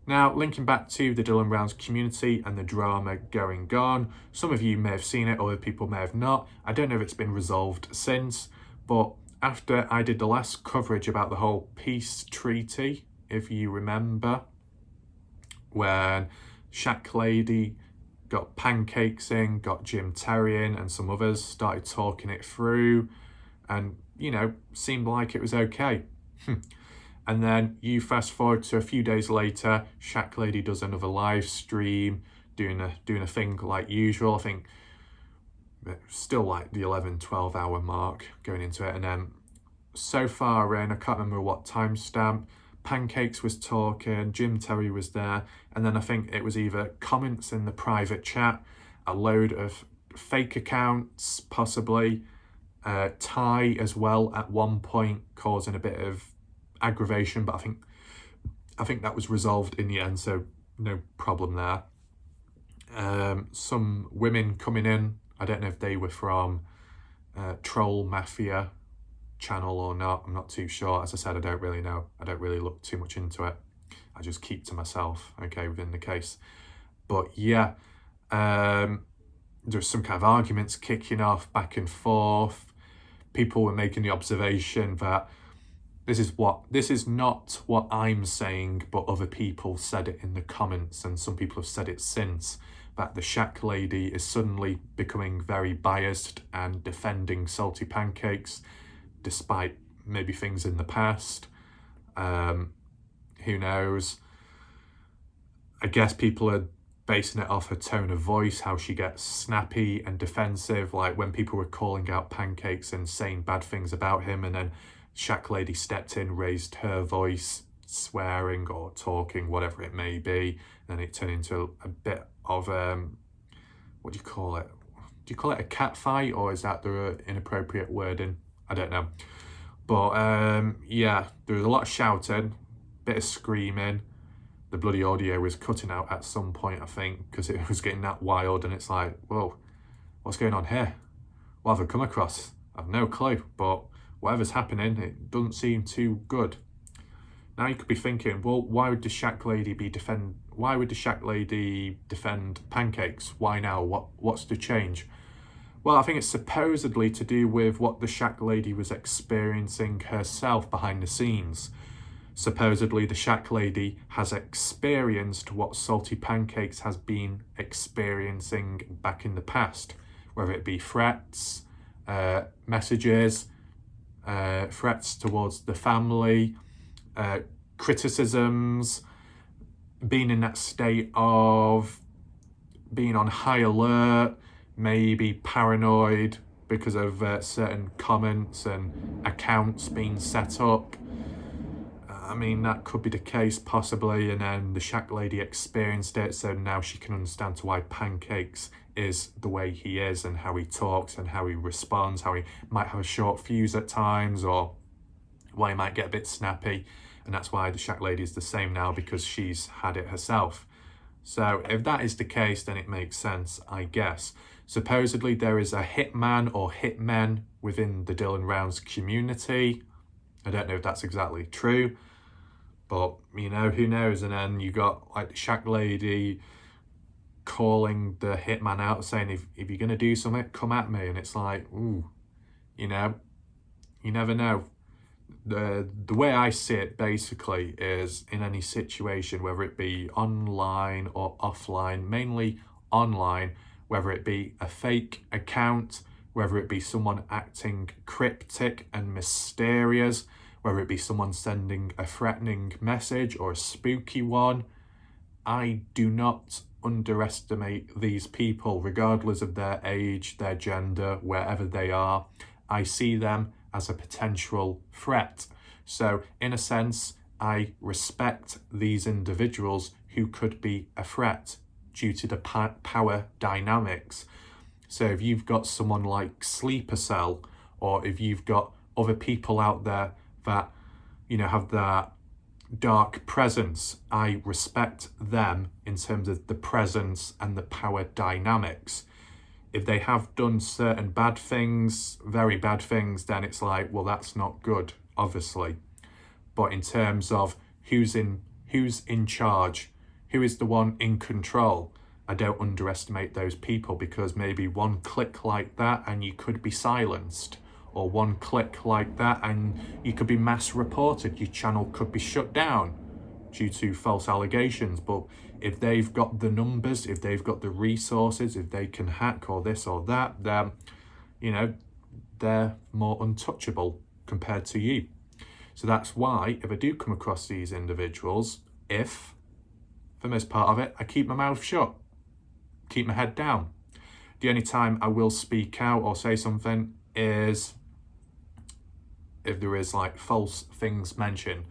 A: Now, linking back to the Dylan Rounds community and the drama going on, some of you may have seen it, other people may have not. I don't know if it's been resolved since, but after I did the last coverage about the whole peace treaty, if you remember, when Shack Lady got Pancakes in, got Jim Terry in, and some others started talking it through, and, you know, seemed like it was okay. And then you fast forward to a few days later, Shack Lady does another live stream, doing a thing like usual. I think still like the 11-12 hour mark going into it. And then so far in, I can't remember what timestamp, Pancakes was talking, Jim Terry was there, and then I think it was either comments in the private chat, a load of fake accounts, possibly, Ty as well at one point, causing a bit of aggravation, but I think that was resolved in the end, so no problem there. Some women coming in, I don't know if they were from Troll Mafia channel or not, I'm not too sure. As I said, I don't really know, I don't really look too much into it, I just keep to myself, okay, within the case. But yeah, there's some kind of arguments kicking off back and forth. People were making the observation that this is not what I'm saying, but other people said it in the comments, and some people have said it since, that the Shack Lady is suddenly becoming very biased and defending Salty Pancakes, despite maybe things in the past. Who knows? I guess people are basing it off her tone of voice, how she gets snappy and defensive, like when people were calling out Pancakes and saying bad things about him, and then Shack Lady stepped in, raised her voice, swearing or talking, whatever it may be. Then it turned into a bit of, what do you call it? Do you call it a cat fight, or is that the inappropriate wording? I don't know. But yeah, there was a lot of shouting, bit of screaming. The bloody audio was cutting out at some point, I think, because it was getting that wild, and it's like, whoa, what's going on here? What have I come across? I've no clue, but whatever's happening, it doesn't seem too good. Now you could be thinking, well, why would the Shack Lady defend Pancakes? Why now? What's the change? Well, I think it's supposedly to do with what the Shack Lady was experiencing herself behind the scenes. Supposedly the Shack Lady has experienced what Salty Pancakes has been experiencing back in the past, whether it be threats, messages, threats towards the family, criticisms, being in that state of being on high alert, maybe paranoid because of certain comments and accounts being set up. I mean, that could be the case possibly, and then the Shack Lady experienced it, so now she can understand to why Pancakes is the way he is, and how he talks and how he responds, how he might have a short fuse at times, or why he might get a bit snappy. And that's why the Shack Lady is the same now, because she's had it herself. So if that is the case, then it makes sense, I guess. Supposedly there is a hitman or hitmen within the Dylan Rounds community. I don't know if that's exactly true, but, you know, who knows? And then you got like the Shack Lady calling the hitman out, saying, if you're going to do something, come at me. And it's like, ooh, you know, you never know. The way I see it basically is, in any situation, whether it be online or offline, mainly online, whether it be a fake account, whether it be someone acting cryptic and mysterious, whether it be someone sending a threatening message or a spooky one, I do not underestimate these people, regardless of their age, their gender, wherever they are. I see them as a potential threat. So in a sense, I respect these individuals who could be a threat due to the power dynamics. So if you've got someone like Sleeper Cell, or if you've got other people out there that, you know, have that dark presence, I respect them in terms of the presence and the power dynamics. If they have done certain bad things, very bad things, then it's like, well, that's not good, obviously. But in terms of who's in charge, Who is the one in control? I don't underestimate those people, because maybe one click like that and you could be silenced, or one click like that and you could be mass reported. Your channel could be shut down due to false allegations. But if they've got the numbers, if they've got the resources, if they can hack or this or that, then, you know, they're more untouchable compared to you. So that's why if I do come across these individuals, for the most part of it, I keep my mouth shut, keep my head down. The only time I will speak out or say something is if there is like false things mentioned.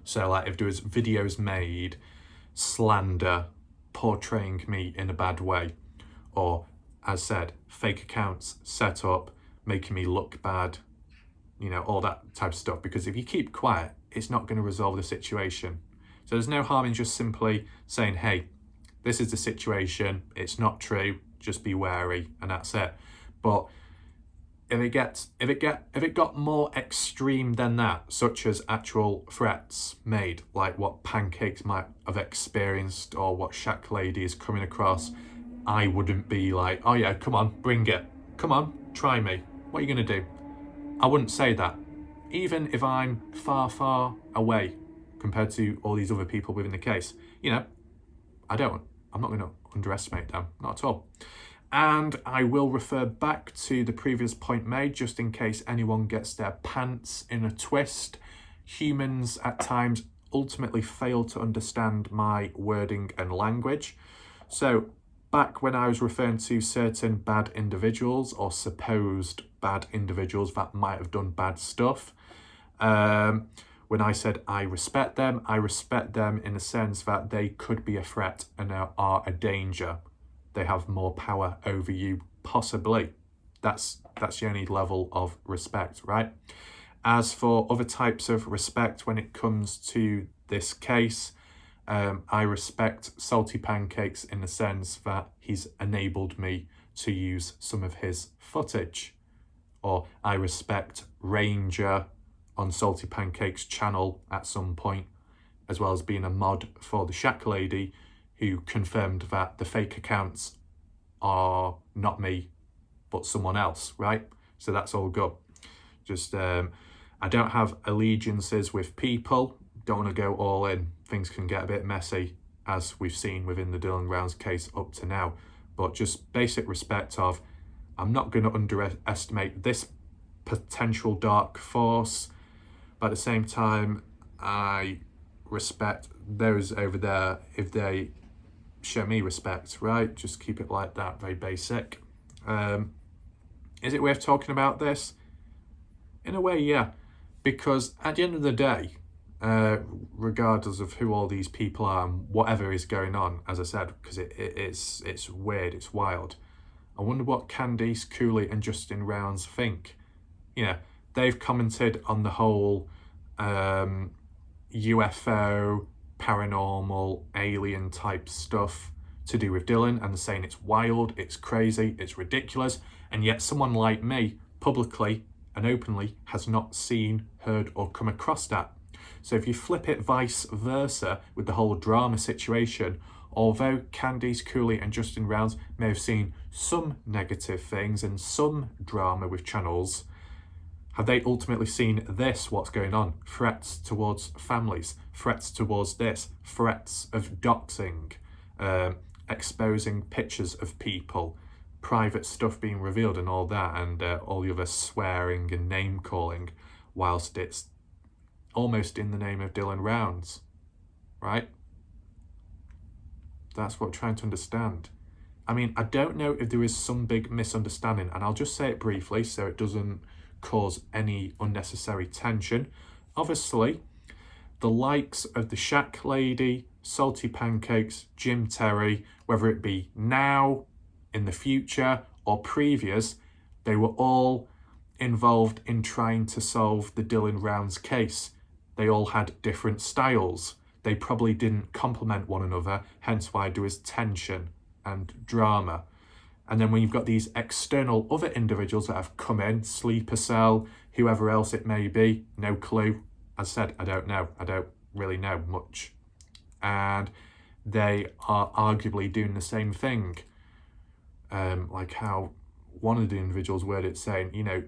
A: So like if there is videos made, slander, portraying me in a bad way, or as said, fake accounts set up, making me look bad, you know, all that type of stuff. Because if you keep quiet, it's not going to resolve the situation. So there's no harm in just simply saying, hey, this is the situation, it's not true, just be wary, and that's it. But if it got more extreme than that, such as actual threats made, like what Pancakes might have experienced or what Shack Lady is coming across, I wouldn't be like, oh yeah, come on, bring it. Come on, try me. What are you going to do? I wouldn't say that. Even if I'm far, far away compared to all these other people within the case, you know, I'm not going to underestimate them, not at all. And I will refer back to the previous point made, just in case anyone gets their pants in a twist. Humans at times ultimately fail to understand my wording and language. So back when I was referring to certain bad individuals or supposed bad individuals that might have done bad stuff, when I said I respect them in the sense that they could be a threat and are a danger. They have more power over you, possibly. That's the only level of respect, right? As for other types of respect when it comes to this case, I respect Salty Pancakes in the sense that he's enabled me to use some of his footage. Or I respect Ranger on Salty Pancakes' channel at some point, as well as being a mod for the Shack Lady, who confirmed that the fake accounts are not me, but someone else, right? So that's all good. Just, I don't have allegiances with people, don't want to go all in. Things can get a bit messy, as we've seen within the Dylan Rounds case up to now. But just basic respect of, I'm not going to underestimate this potential dark force, but at the same time, I respect those over there if they show me respect, right? Just keep it like that, very basic. Is it worth talking about this? In a way, yeah, because at the end of the day, regardless of who all these people are and whatever is going on, as I said, because it's weird, it's wild. I wonder what Candice Cooley and Justin Rounds think. You know, they've commented on the whole UFO, paranormal, alien type stuff to do with Dylan, and saying it's wild, it's crazy, it's ridiculous, and yet someone like me, publicly and openly, has not seen, heard, or come across that. So if you flip it vice versa with the whole drama situation, although Candice Cooley and Justin Rounds may have seen some negative things and some drama with channels, have they ultimately seen this, what's going on? Threats towards families, threats towards this, threats of doxing, exposing pictures of people, private stuff being revealed and all that, and all the other swearing and name calling, whilst it's almost in the name of Dylan Rounds, right? That's what I'm trying to understand. I mean, I don't know if there is some big misunderstanding, and I'll just say it briefly so it doesn't cause any unnecessary tension. Obviously, the likes of the Shack Lady, Salty Pancakes, Jim Terry, whether it be now, in the future, or previous, they were all involved in trying to solve the Dylan Rounds case. They all had different styles. They probably didn't complement one another, hence why there was tension and drama. And then when you've got these external other individuals that have come in, Sleeper Cell, whoever else it may be, no clue. As I said, I don't know. I don't really know much. And they are arguably doing the same thing. Like how one of the individuals worded it, saying, you know,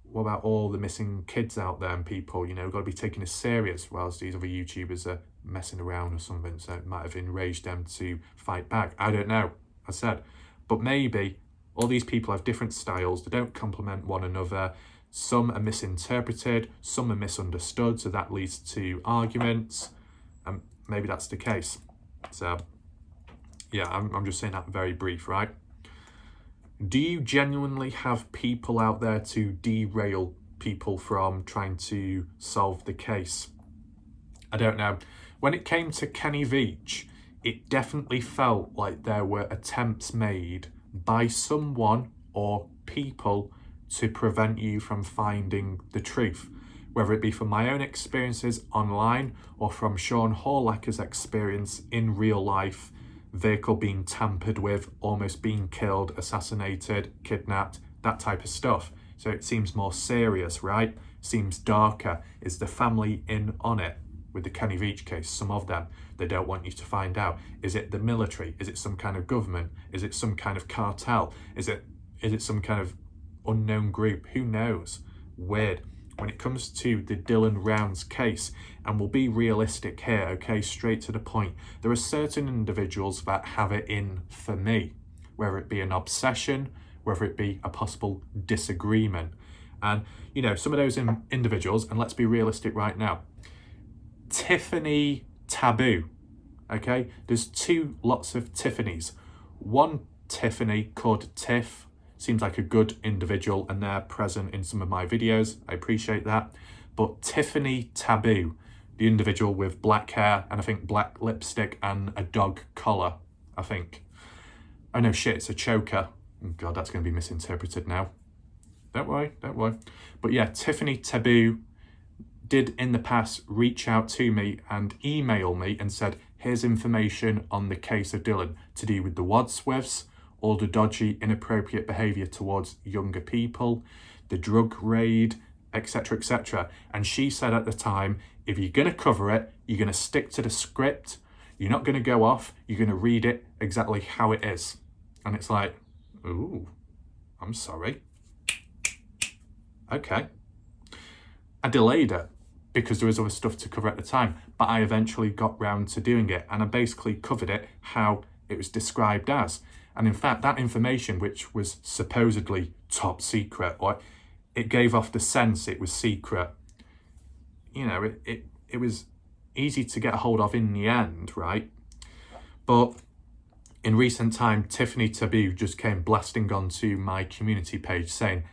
A: what about all the missing kids out there and people, you know, we've got to be taking this serious, whilst these other YouTubers are messing around or something, so it might have enraged them to fight back. I don't know, I said. But maybe all these people have different styles, they don't complement one another, some are misinterpreted, some are misunderstood, so that leads to arguments, and maybe that's the case. So, yeah, I'm just saying that very brief, right? Do you genuinely have people out there to derail people from trying to solve the case? I don't know. When it came to Kenny Veach, it definitely felt like there were attempts made by someone or people to prevent you from finding the truth, whether it be from my own experiences online or from Sean Horlecker's experience in real life, vehicle being tampered with, almost being killed, assassinated, kidnapped, that type of stuff. So it seems more serious, right? Seems darker. Is the family in on it? With the Kenny Veach case, some of them, they don't want you to find out. Is it the military? Is it some kind of government? Is it some kind of cartel? Is it some kind of unknown group? Who knows? Weird. When it comes to the Dylan Rounds case, and we'll be realistic here, okay, straight to the point, there are certain individuals that have it in for me, whether it be an obsession, whether it be a possible disagreement. And, you know, some of those individuals, and let's be realistic right now, Tiffany Taboo, okay? There's two lots of Tiffany's. One Tiffany called Tiff, seems like a good individual, and they're present in some of my videos. I appreciate that. But Tiffany Taboo, the individual with black hair and I think black lipstick and a dog collar, I think. Oh no, shit, it's a choker. Oh God, that's going to be misinterpreted now. Don't worry, don't worry. But yeah, Tiffany Taboo did in the past reach out to me and email me and said, here's information on the case of Dylan to do with the Wadsworths, all the dodgy, inappropriate behaviour towards younger people, the drug raid, etc, etc. And she said at the time, if you're going to cover it, you're going to stick to the script, you're not going to go off, you're going to read it exactly how it is. And it's like, ooh, I'm sorry. Okay. I delayed it because there was other stuff to cover at the time, but I eventually got round to doing it, and I basically covered it how it was described as. And in fact, that information, which was supposedly top secret, or it gave off the sense it was secret, you know, it was easy to get a hold of in the end, right? But in recent time, Tiffany Taboo just came blasting onto my community page saying,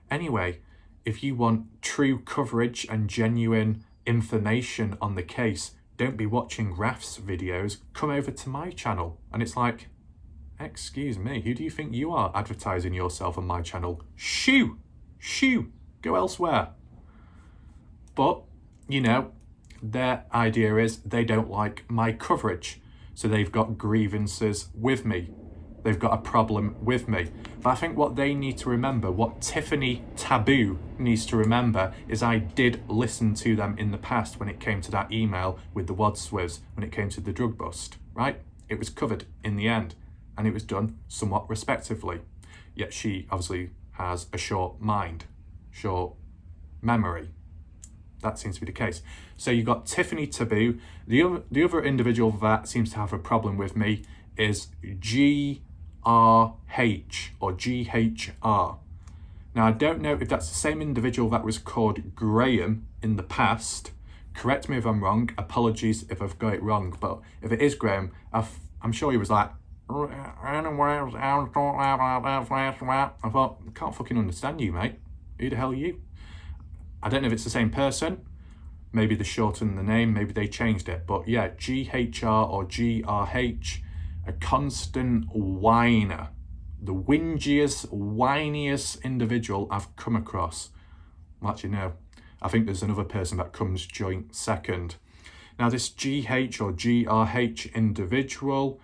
A: anyway, if you want true coverage and genuine information on the case, don't be watching Raf's videos, come over to my channel. And it's like, excuse me, who do you think you are advertising yourself on my channel? Shoo! Shoo! Go elsewhere. But, you know, their idea is they don't like my coverage. So they've got grievances with me. They've got a problem with me. But I think what they need to remember, what Tiffany Taboo needs to remember, is I did listen to them in the past when it came to that email with the Wadsworths, when it came to the drug bust, right? It was covered in the end, and it was done somewhat respectively. Yet she obviously has a short mind, short memory. That seems to be the case. So you've got Tiffany Taboo. The other individual that seems to have a problem with me is GRH or GHR. Now, I don't know if that's the same individual that was called Graham in the past. Correct me if I'm wrong. Apologies if I've got it wrong. But if it is Graham, I'm sure he was like, I thought, I can't fucking understand you, mate. Who the hell are you? I don't know if it's the same person. Maybe they shortened the name, maybe they changed it. But yeah, GHR or GRH, a constant whiner. The whingiest, whiniest individual I've come across. Well, actually, no. I think there's another person that comes joint second. Now, this GH or GRH individual,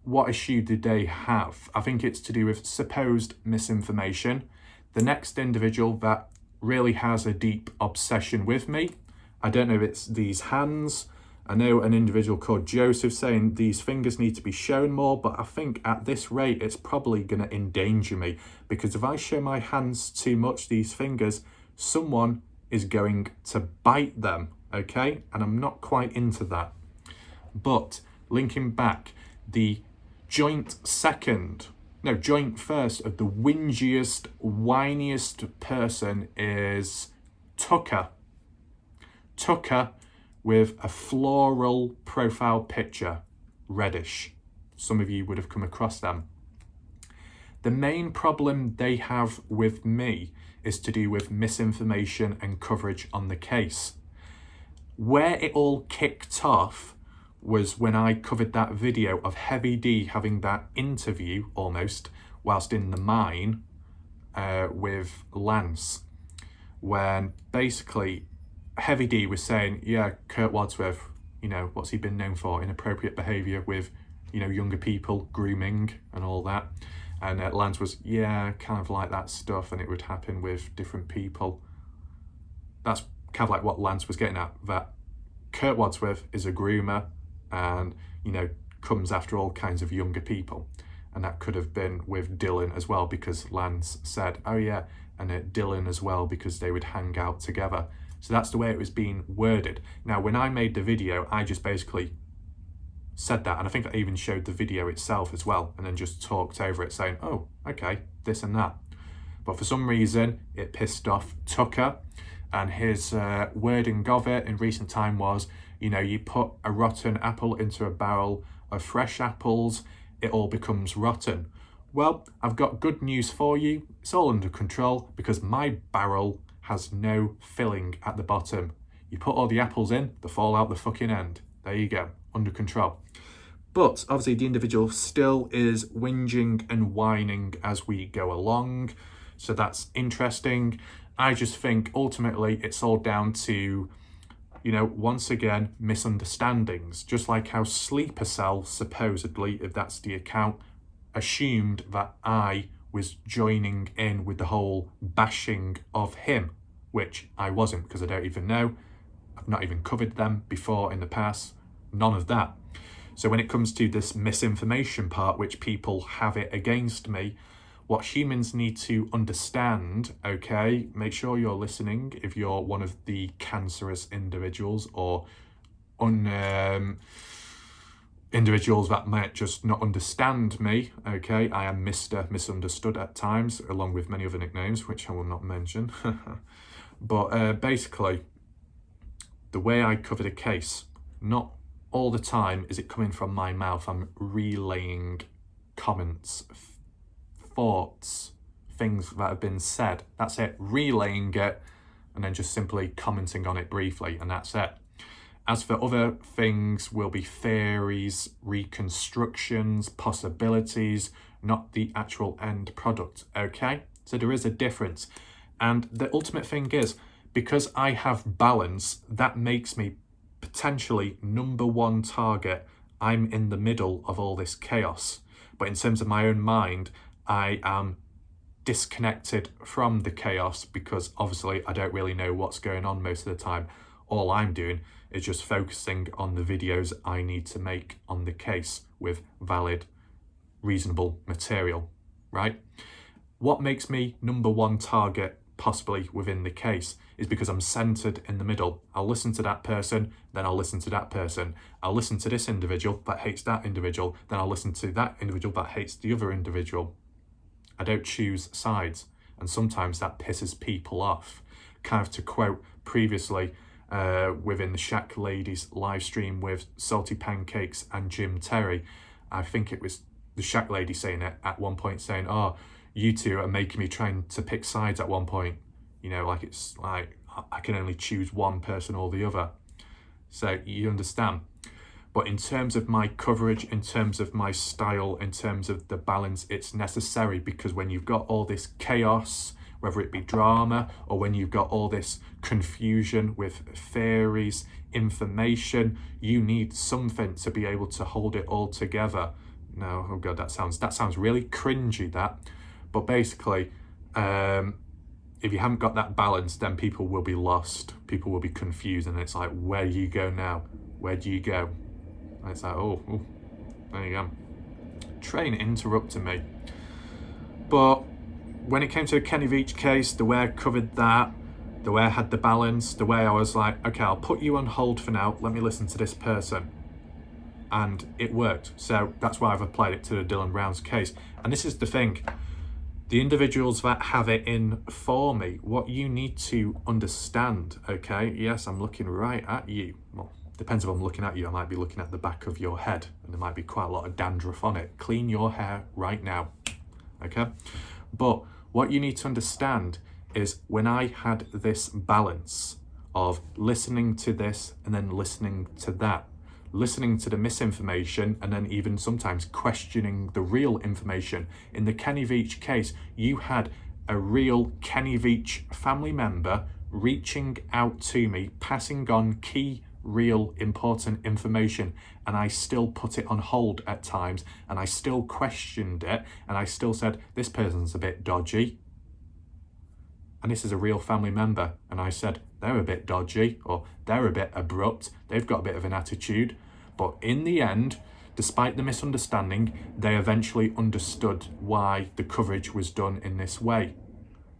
A: what issue did they have? I think it's to do with supposed misinformation. The next individual that really has a deep obsession with me, I don't know if it's these hands, I know an individual called Joseph saying these fingers need to be shown more, but I think at this rate it's probably going to endanger me, because if I show my hands too much, these fingers, someone is going to bite them, okay? And I'm not quite into that. But linking back, the joint first of the whingiest, whiniest person is Tucker. Tucker with a floral profile picture, reddish. Some of you would have come across them. The main problem they have with me is to do with misinformation and coverage on the case. Where it all kicked off was when I covered that video of Heavy D having that interview, almost, whilst in the mine with Lance, when basically Heavy D was saying, yeah, Kurt Wadsworth, you know, what's he been known for? Inappropriate behaviour with, you know, younger people, grooming and all that. And Lance was, yeah, kind of like that stuff, and it would happen with different people. That's kind of like what Lance was getting at, that Kurt Wadsworth is a groomer and, you know, comes after all kinds of younger people. And that could have been with Dylan as well, because Lance said, oh yeah, and Dylan as well, because they would hang out together. So that's the way it was being worded. Now, when I made the video, I just basically said that, and I think I even showed the video itself as well, and then just talked over it saying, oh, okay, this and that. But for some reason, it pissed off Tucker, and his wording of it in recent time was, you know, you put a rotten apple into a barrel of fresh apples, it all becomes rotten. Well, I've got good news for you. It's all under control, because my barrel has no filling at the bottom. You put all the apples in, they fall out the fucking end. There you go, under control. But obviously the individual still is whinging and whining as we go along. So that's interesting. I just think ultimately it's all down to, you know, once again, misunderstandings. Just like how Sleeper Cell, supposedly, if that's the account, assumed that I was joining in with the whole bashing of him, which I wasn't, because I don't even know. I've not even covered them before in the past. None of that. So when it comes to this misinformation part, which people have it against me, what humans need to understand, okay, make sure you're listening if you're one of the cancerous individuals or individuals that might just not understand me, okay? I am Mr. Misunderstood at times, along with many other nicknames, which I will not mention. But basically, the way I cover the case, not all the time is it coming from my mouth. I'm relaying comments, thoughts, things that have been said. That's it, relaying it, and then just simply commenting on it briefly, and that's it. As for other things, will be theories, reconstructions, possibilities, not the actual end product, okay? So there is a difference. And the ultimate thing is, because I have balance, that makes me potentially #1 target. I'm in the middle of all this chaos. But in terms of my own mind, I am disconnected from the chaos, because obviously I don't really know what's going on most of the time. All I'm doing is just focusing on the videos I need to make on the case with valid, reasonable material, right? What makes me #1 target possibly within the case is because I'm centered in the middle. I'll listen to that person, then I'll listen to that person. I'll listen to this individual that hates that individual, then I'll listen to that individual that hates the other individual. I don't choose sides, and sometimes that pisses people off. Kind of to quote previously, within the Shack Ladies live stream with Salty Pancakes and Jim Terry, I think it was the Shack Lady saying it at one point, saying, oh, you two are making me trying to pick sides at one point. You know, like it's like I can only choose one person or the other. So you understand. But in terms of my coverage, in terms of my style, in terms of the balance, it's necessary, because when you've got all this chaos, whether it be drama or when you've got all this confusion with theories, information, you need something to be able to hold it all together. No, oh God, that sounds really cringy, that. But basically, if you haven't got that balance, then people will be lost. People will be confused, and it's like, where do you go now? where do you go? And it's like, oh, there you go. Train interrupting me. But when it came to the Kenny Veach case, the way I covered that, the way I had the balance, the way I was like, okay, I'll put you on hold for now, let me listen to this person. And it worked. So that's why I've applied it to the Dylan Brown's case. And this is the thing, the individuals that have it in for me, what you need to understand, okay? Yes, I'm looking right at you. Well, depends if I'm looking at you, I might be looking at the back of your head and there might be quite a lot of dandruff on it. Clean your hair right now, okay? But what you need to understand is when I had this balance of listening to this and then listening to that, listening to the misinformation and then even sometimes questioning the real information. In the Kenny Veach case, you had a real Kenny Veach family member reaching out to me, passing on key, real, important information, and I still put it on hold at times, and I still questioned it, and I still said, this person's a bit dodgy. And this is a real family member, and I said, they're a bit dodgy, or they're a bit abrupt, they've got a bit of an attitude. But in the end, despite the misunderstanding, they eventually understood why the coverage was done in this way,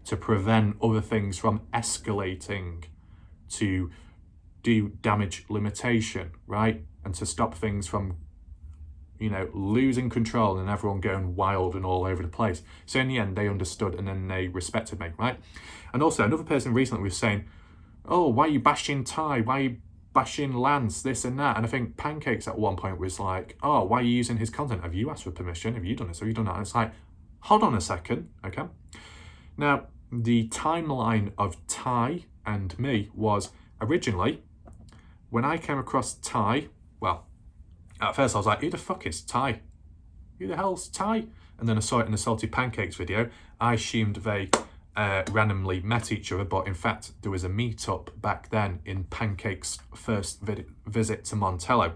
A: to prevent other things from escalating, to do damage limitation, right? And to stop things from, you know, losing control and everyone going wild and all over the place. So in the end, they understood and then they respected me, right? And also another person recently was saying, oh, why are you bashing Ty? Why are you bashing Lance? This and that. And I think Pancakes at one point was like, oh, why are you using his content? Have you asked for permission? Have you done this? Have you done that? And it's like, hold on a second, okay? Now, the timeline of Ty and me was originally, when I came across Ty, well, at first I was like, who the fuck is Ty? Who the hell's Ty? And then I saw it in the Salty Pancakes video. I assumed they randomly met each other, but in fact, there was a meetup back then in Pancake's first visit to Montello.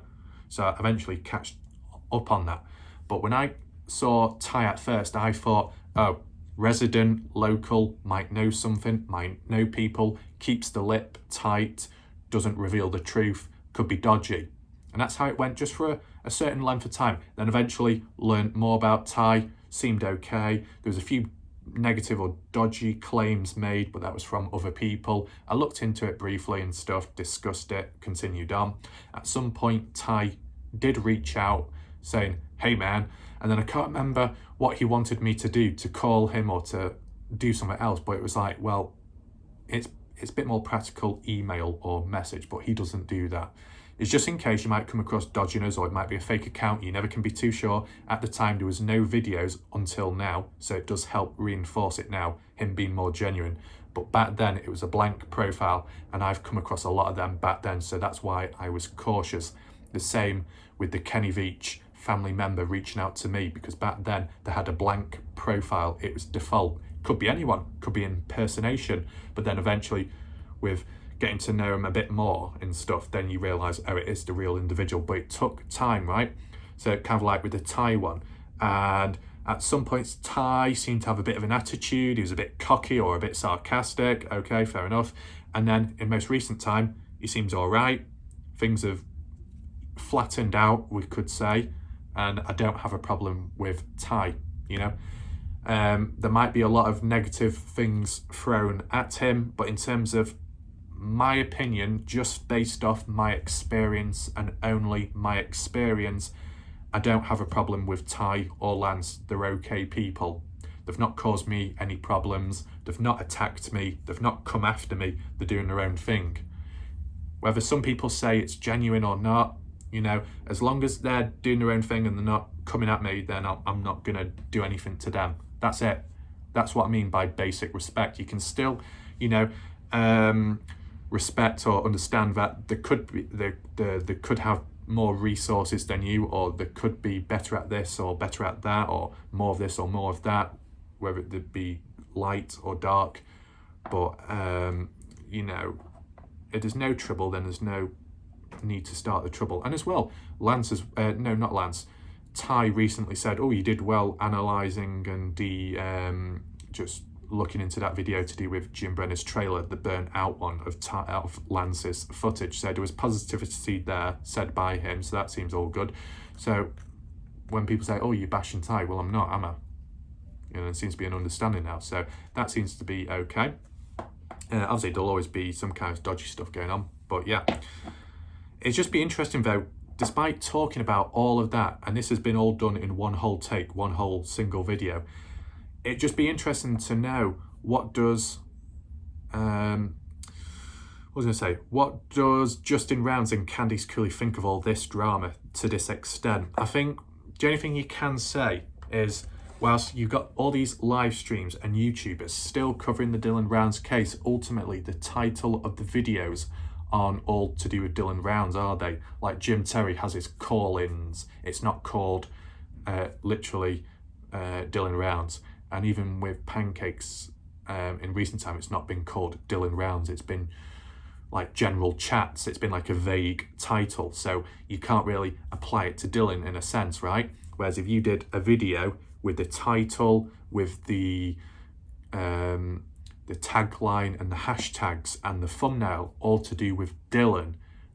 A: So I eventually catched up on that. But when I saw Ty at first, I thought, oh, resident, local, might know something, might know people, keeps the lip tight, doesn't reveal the truth, could be dodgy. And that's how it went just for a certain length of time. Then eventually learned more about Ty, seemed okay. There was a few negative or dodgy claims made, but that was from other people. I looked into it briefly and stuff, discussed it, continued on. At some point, Ty did reach out saying, hey man, and then I can't remember what he wanted me to do, to call him or to do something else, but it was like, well, it's a bit more practical, email or message, but he doesn't do that. It's just in case you might come across dodginess or it might be a fake account. You never can be too sure. At the time, there was no videos until now, so it does help reinforce it now, him being more genuine. But back then, it was a blank profile, and I've come across a lot of them back then, so that's why I was cautious. The same with the Kenny Veach family member reaching out to me, because back then, they had a blank profile. It was default. Could be anyone, could be impersonation, but then eventually, with getting to know him a bit more and stuff, then you realise, oh, it is the real individual. But it took time, right? So kind of like with the Ty one. And at some points, Ty seemed to have a bit of an attitude. He was a bit cocky or a bit sarcastic. Okay, fair enough. And then in most recent time, he seems all right. Things have flattened out, we could say. And I don't have a problem with Ty, you know. There might be a lot of negative things thrown at him, but in terms of my opinion, just based off my experience and only my experience, I don't have a problem with Ty or Lance. They're okay people. They've not caused me any problems. They've not attacked me. They've not come after me. They're doing their own thing. Whether some people say it's genuine or not, you know, as long as they're doing their own thing and they're not coming at me, then I'm not going to do anything to them. That's it. That's what I mean by basic respect. You can still, you know, respect or understand that there could be they could have more resources than you, or they could be better at this or better at that, or more of this or more of that, whether it be light or dark. But you know, if there's no trouble, then there's no need to start the trouble. And as well, Lance is no, not Lance, Ty recently said, oh, you did well analysing and just looking into that video to do with Jim Brenner's trailer, the burnt out one of Lance's footage. So there was positivity there said by him, so that seems all good. So when people say, oh, you're bashing Ty, well, I'm not, am I? You know, there seems to be an understanding now. So that seems to be okay. Obviously, there'll always be some kind of dodgy stuff going on. But yeah, it's just be interesting though, despite talking about all of that, and this has been all done in one whole take, one whole single video, it'd just be interesting to know what does, what does Justin Rounds and Candice Cooley think of all this drama to this extent? I think the only thing you can say is, whilst you've got all these live streams and YouTubers still covering the Dylan Rounds case, ultimately the title of the videos aren't all to do with Dylan Rounds, are they? Like Jim Terry has his call-ins. It's not called literally Dylan Rounds. And even with Pancakes, in recent time, it's not been called Dylan Rounds. It's been like general chats. It's been like a vague title. So you can't really apply it to Dylan in a sense, right? Whereas if you did a video with the title, with the tagline and the hashtags and the thumbnail all to do with Dylan,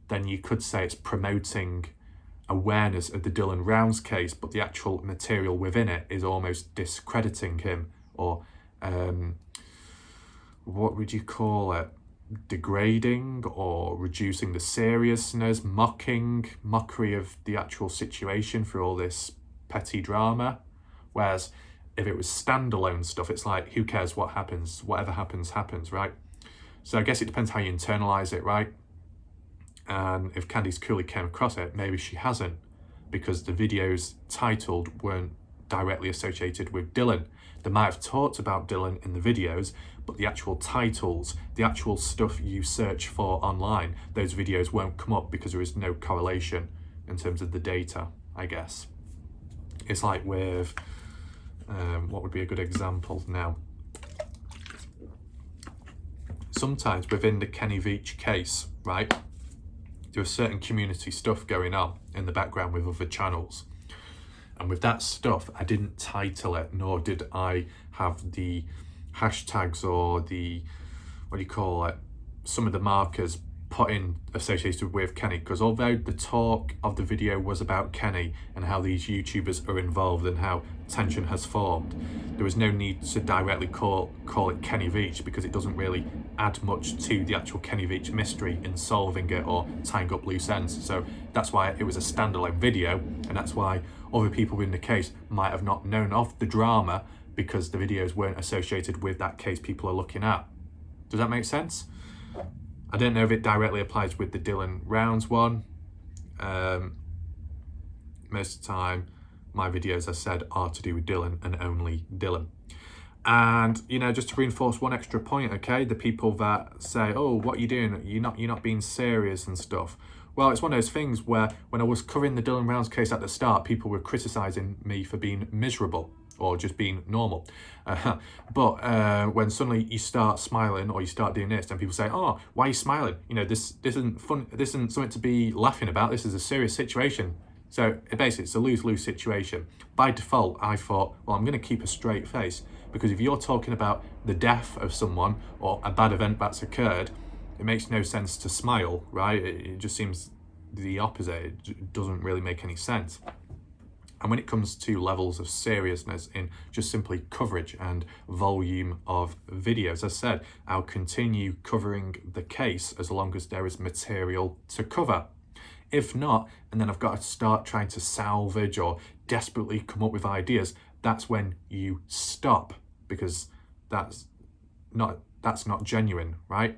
A: then you could say it's promoting awareness of the Dylan Rounds case, but the actual material within it is almost discrediting him, or what would you call it? Degrading or reducing the seriousness, mockery of the actual situation for all this petty drama. Whereas if it was standalone stuff, it's like, who cares what happens? Whatever happens, happens, right? So I guess it depends how you internalize it, right? And if Candice Cooley came across it, maybe she hasn't, because the videos titled weren't directly associated with Dylan. They might have talked about Dylan in the videos, but the actual titles, the actual stuff you search for online, those videos won't come up because there is no correlation in terms of the data, I guess. It's like with, what would be a good example now? Sometimes within the Kenny Veach case, right, there was certain community stuff going on in the background with other channels. And with that stuff, I didn't title it, nor did I have the hashtags or the, what do you call it, some of the markers put in associated with Kenny, because although the talk of the video was about Kenny and how these YouTubers are involved and how tension has formed, there was no need to directly call it Kenny Veach, because it doesn't really add much to the actual Kenny Veach mystery in solving it or tying up loose ends. So that's why it was a standalone video, and that's why other people in the case might have not known of the drama, because the videos weren't associated with that case people are looking at. Does that make sense? I don't know if it directly applies with the Dylan Rounds one. Most of the time, my videos, I said, are to do with Dylan and only Dylan. And, you know, just to reinforce one extra point, okay, the people that say, oh, what are you doing? You're not being serious and stuff. Well, it's one of those things where when I was covering the Dylan Rounds case at the start, people were criticising me for being miserable or just being normal. But when suddenly you start smiling or you start doing this, then people say, oh, why are you smiling? You know, this isn't fun. This isn't something to be laughing about. This is a serious situation. So basically, it's a lose-lose situation. By default, I thought, well, I'm going to keep a straight face, because if you're talking about the death of someone or a bad event that's occurred, it makes no sense to smile, right? It just seems the opposite. It doesn't really make any sense. And when it comes to levels of seriousness in just simply coverage and volume of videos, as I said, I'll continue covering the case as long as there is material to cover. If not, and then I've got to start trying to salvage or desperately come up with ideas, that's when you stop, because that's not genuine, right?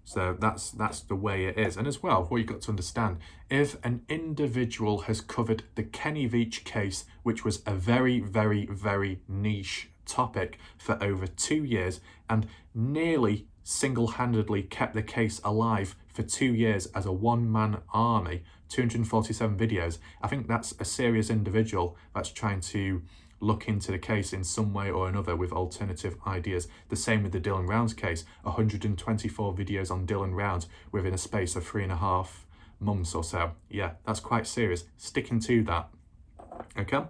A: So that's the way it is. And as well, what you've got to understand, if an individual has covered the Kenny Veach case, which was a very, very, very niche topic for over 2 years, and nearly single-handedly kept the case alive for 2 years as a one-man army, 247 videos, I think that's a serious individual that's trying to look into the case in some way or another with alternative ideas. The same with the Dylan Rounds case, 124 videos on Dylan Rounds within a space of 3.5 months or so. Yeah, that's quite serious. Sticking to that. Okay?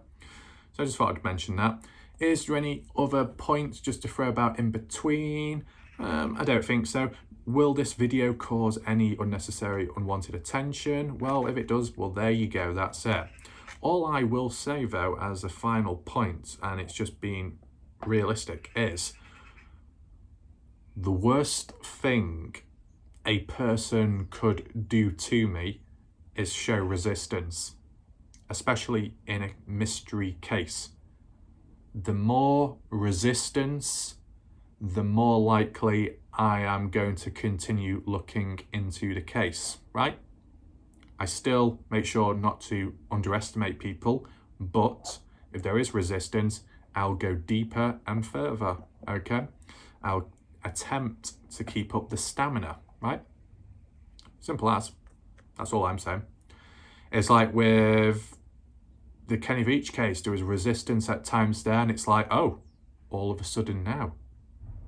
A: So I just thought I'd mention that. Is there any other points just to throw about in between? I don't think so. Will this video cause any unnecessary, unwanted attention? Well, if it does, well, there you go, that's it. All I will say, though, as a final point, and it's just being realistic, is the worst thing a person could do to me is show resistance, especially in a mystery case. The more resistance, the more likely I am going to continue looking into the case, right? I still make sure not to underestimate people, but if there is resistance, I'll go deeper and further, okay? I'll attempt to keep up the stamina, right? Simple as. That's all I'm saying. It's like with the Kenny Veach case, there was resistance at times there, and it's like, oh, all of a sudden now,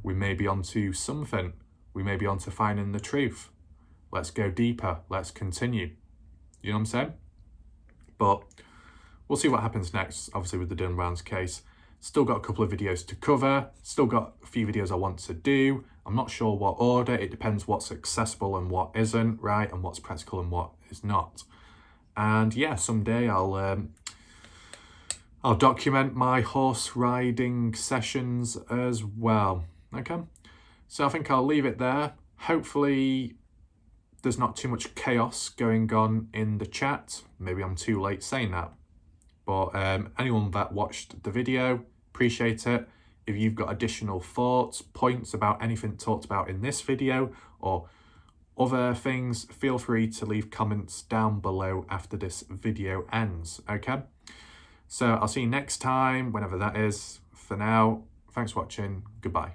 A: we may be onto something. We may be onto finding the truth. Let's go deeper. Let's continue. You know what I'm saying? But we'll see what happens next, obviously, with the Dylan Rounds case. Still got a couple of videos to cover. Still got a few videos I want to do. I'm not sure what order. It depends what's accessible and what isn't, right? And what's practical and what is not. And yeah, someday I'll document my horse riding sessions as well. Okay, so I think I'll leave it there. Hopefully there's not too much chaos going on in the chat. Maybe I'm too late saying that. But anyone that watched the video, appreciate it. If you've got additional thoughts, points about anything talked about in this video or other things, feel free to leave comments down below after this video ends, okay? So I'll see you next time, whenever that is. For now, thanks for watching. Goodbye.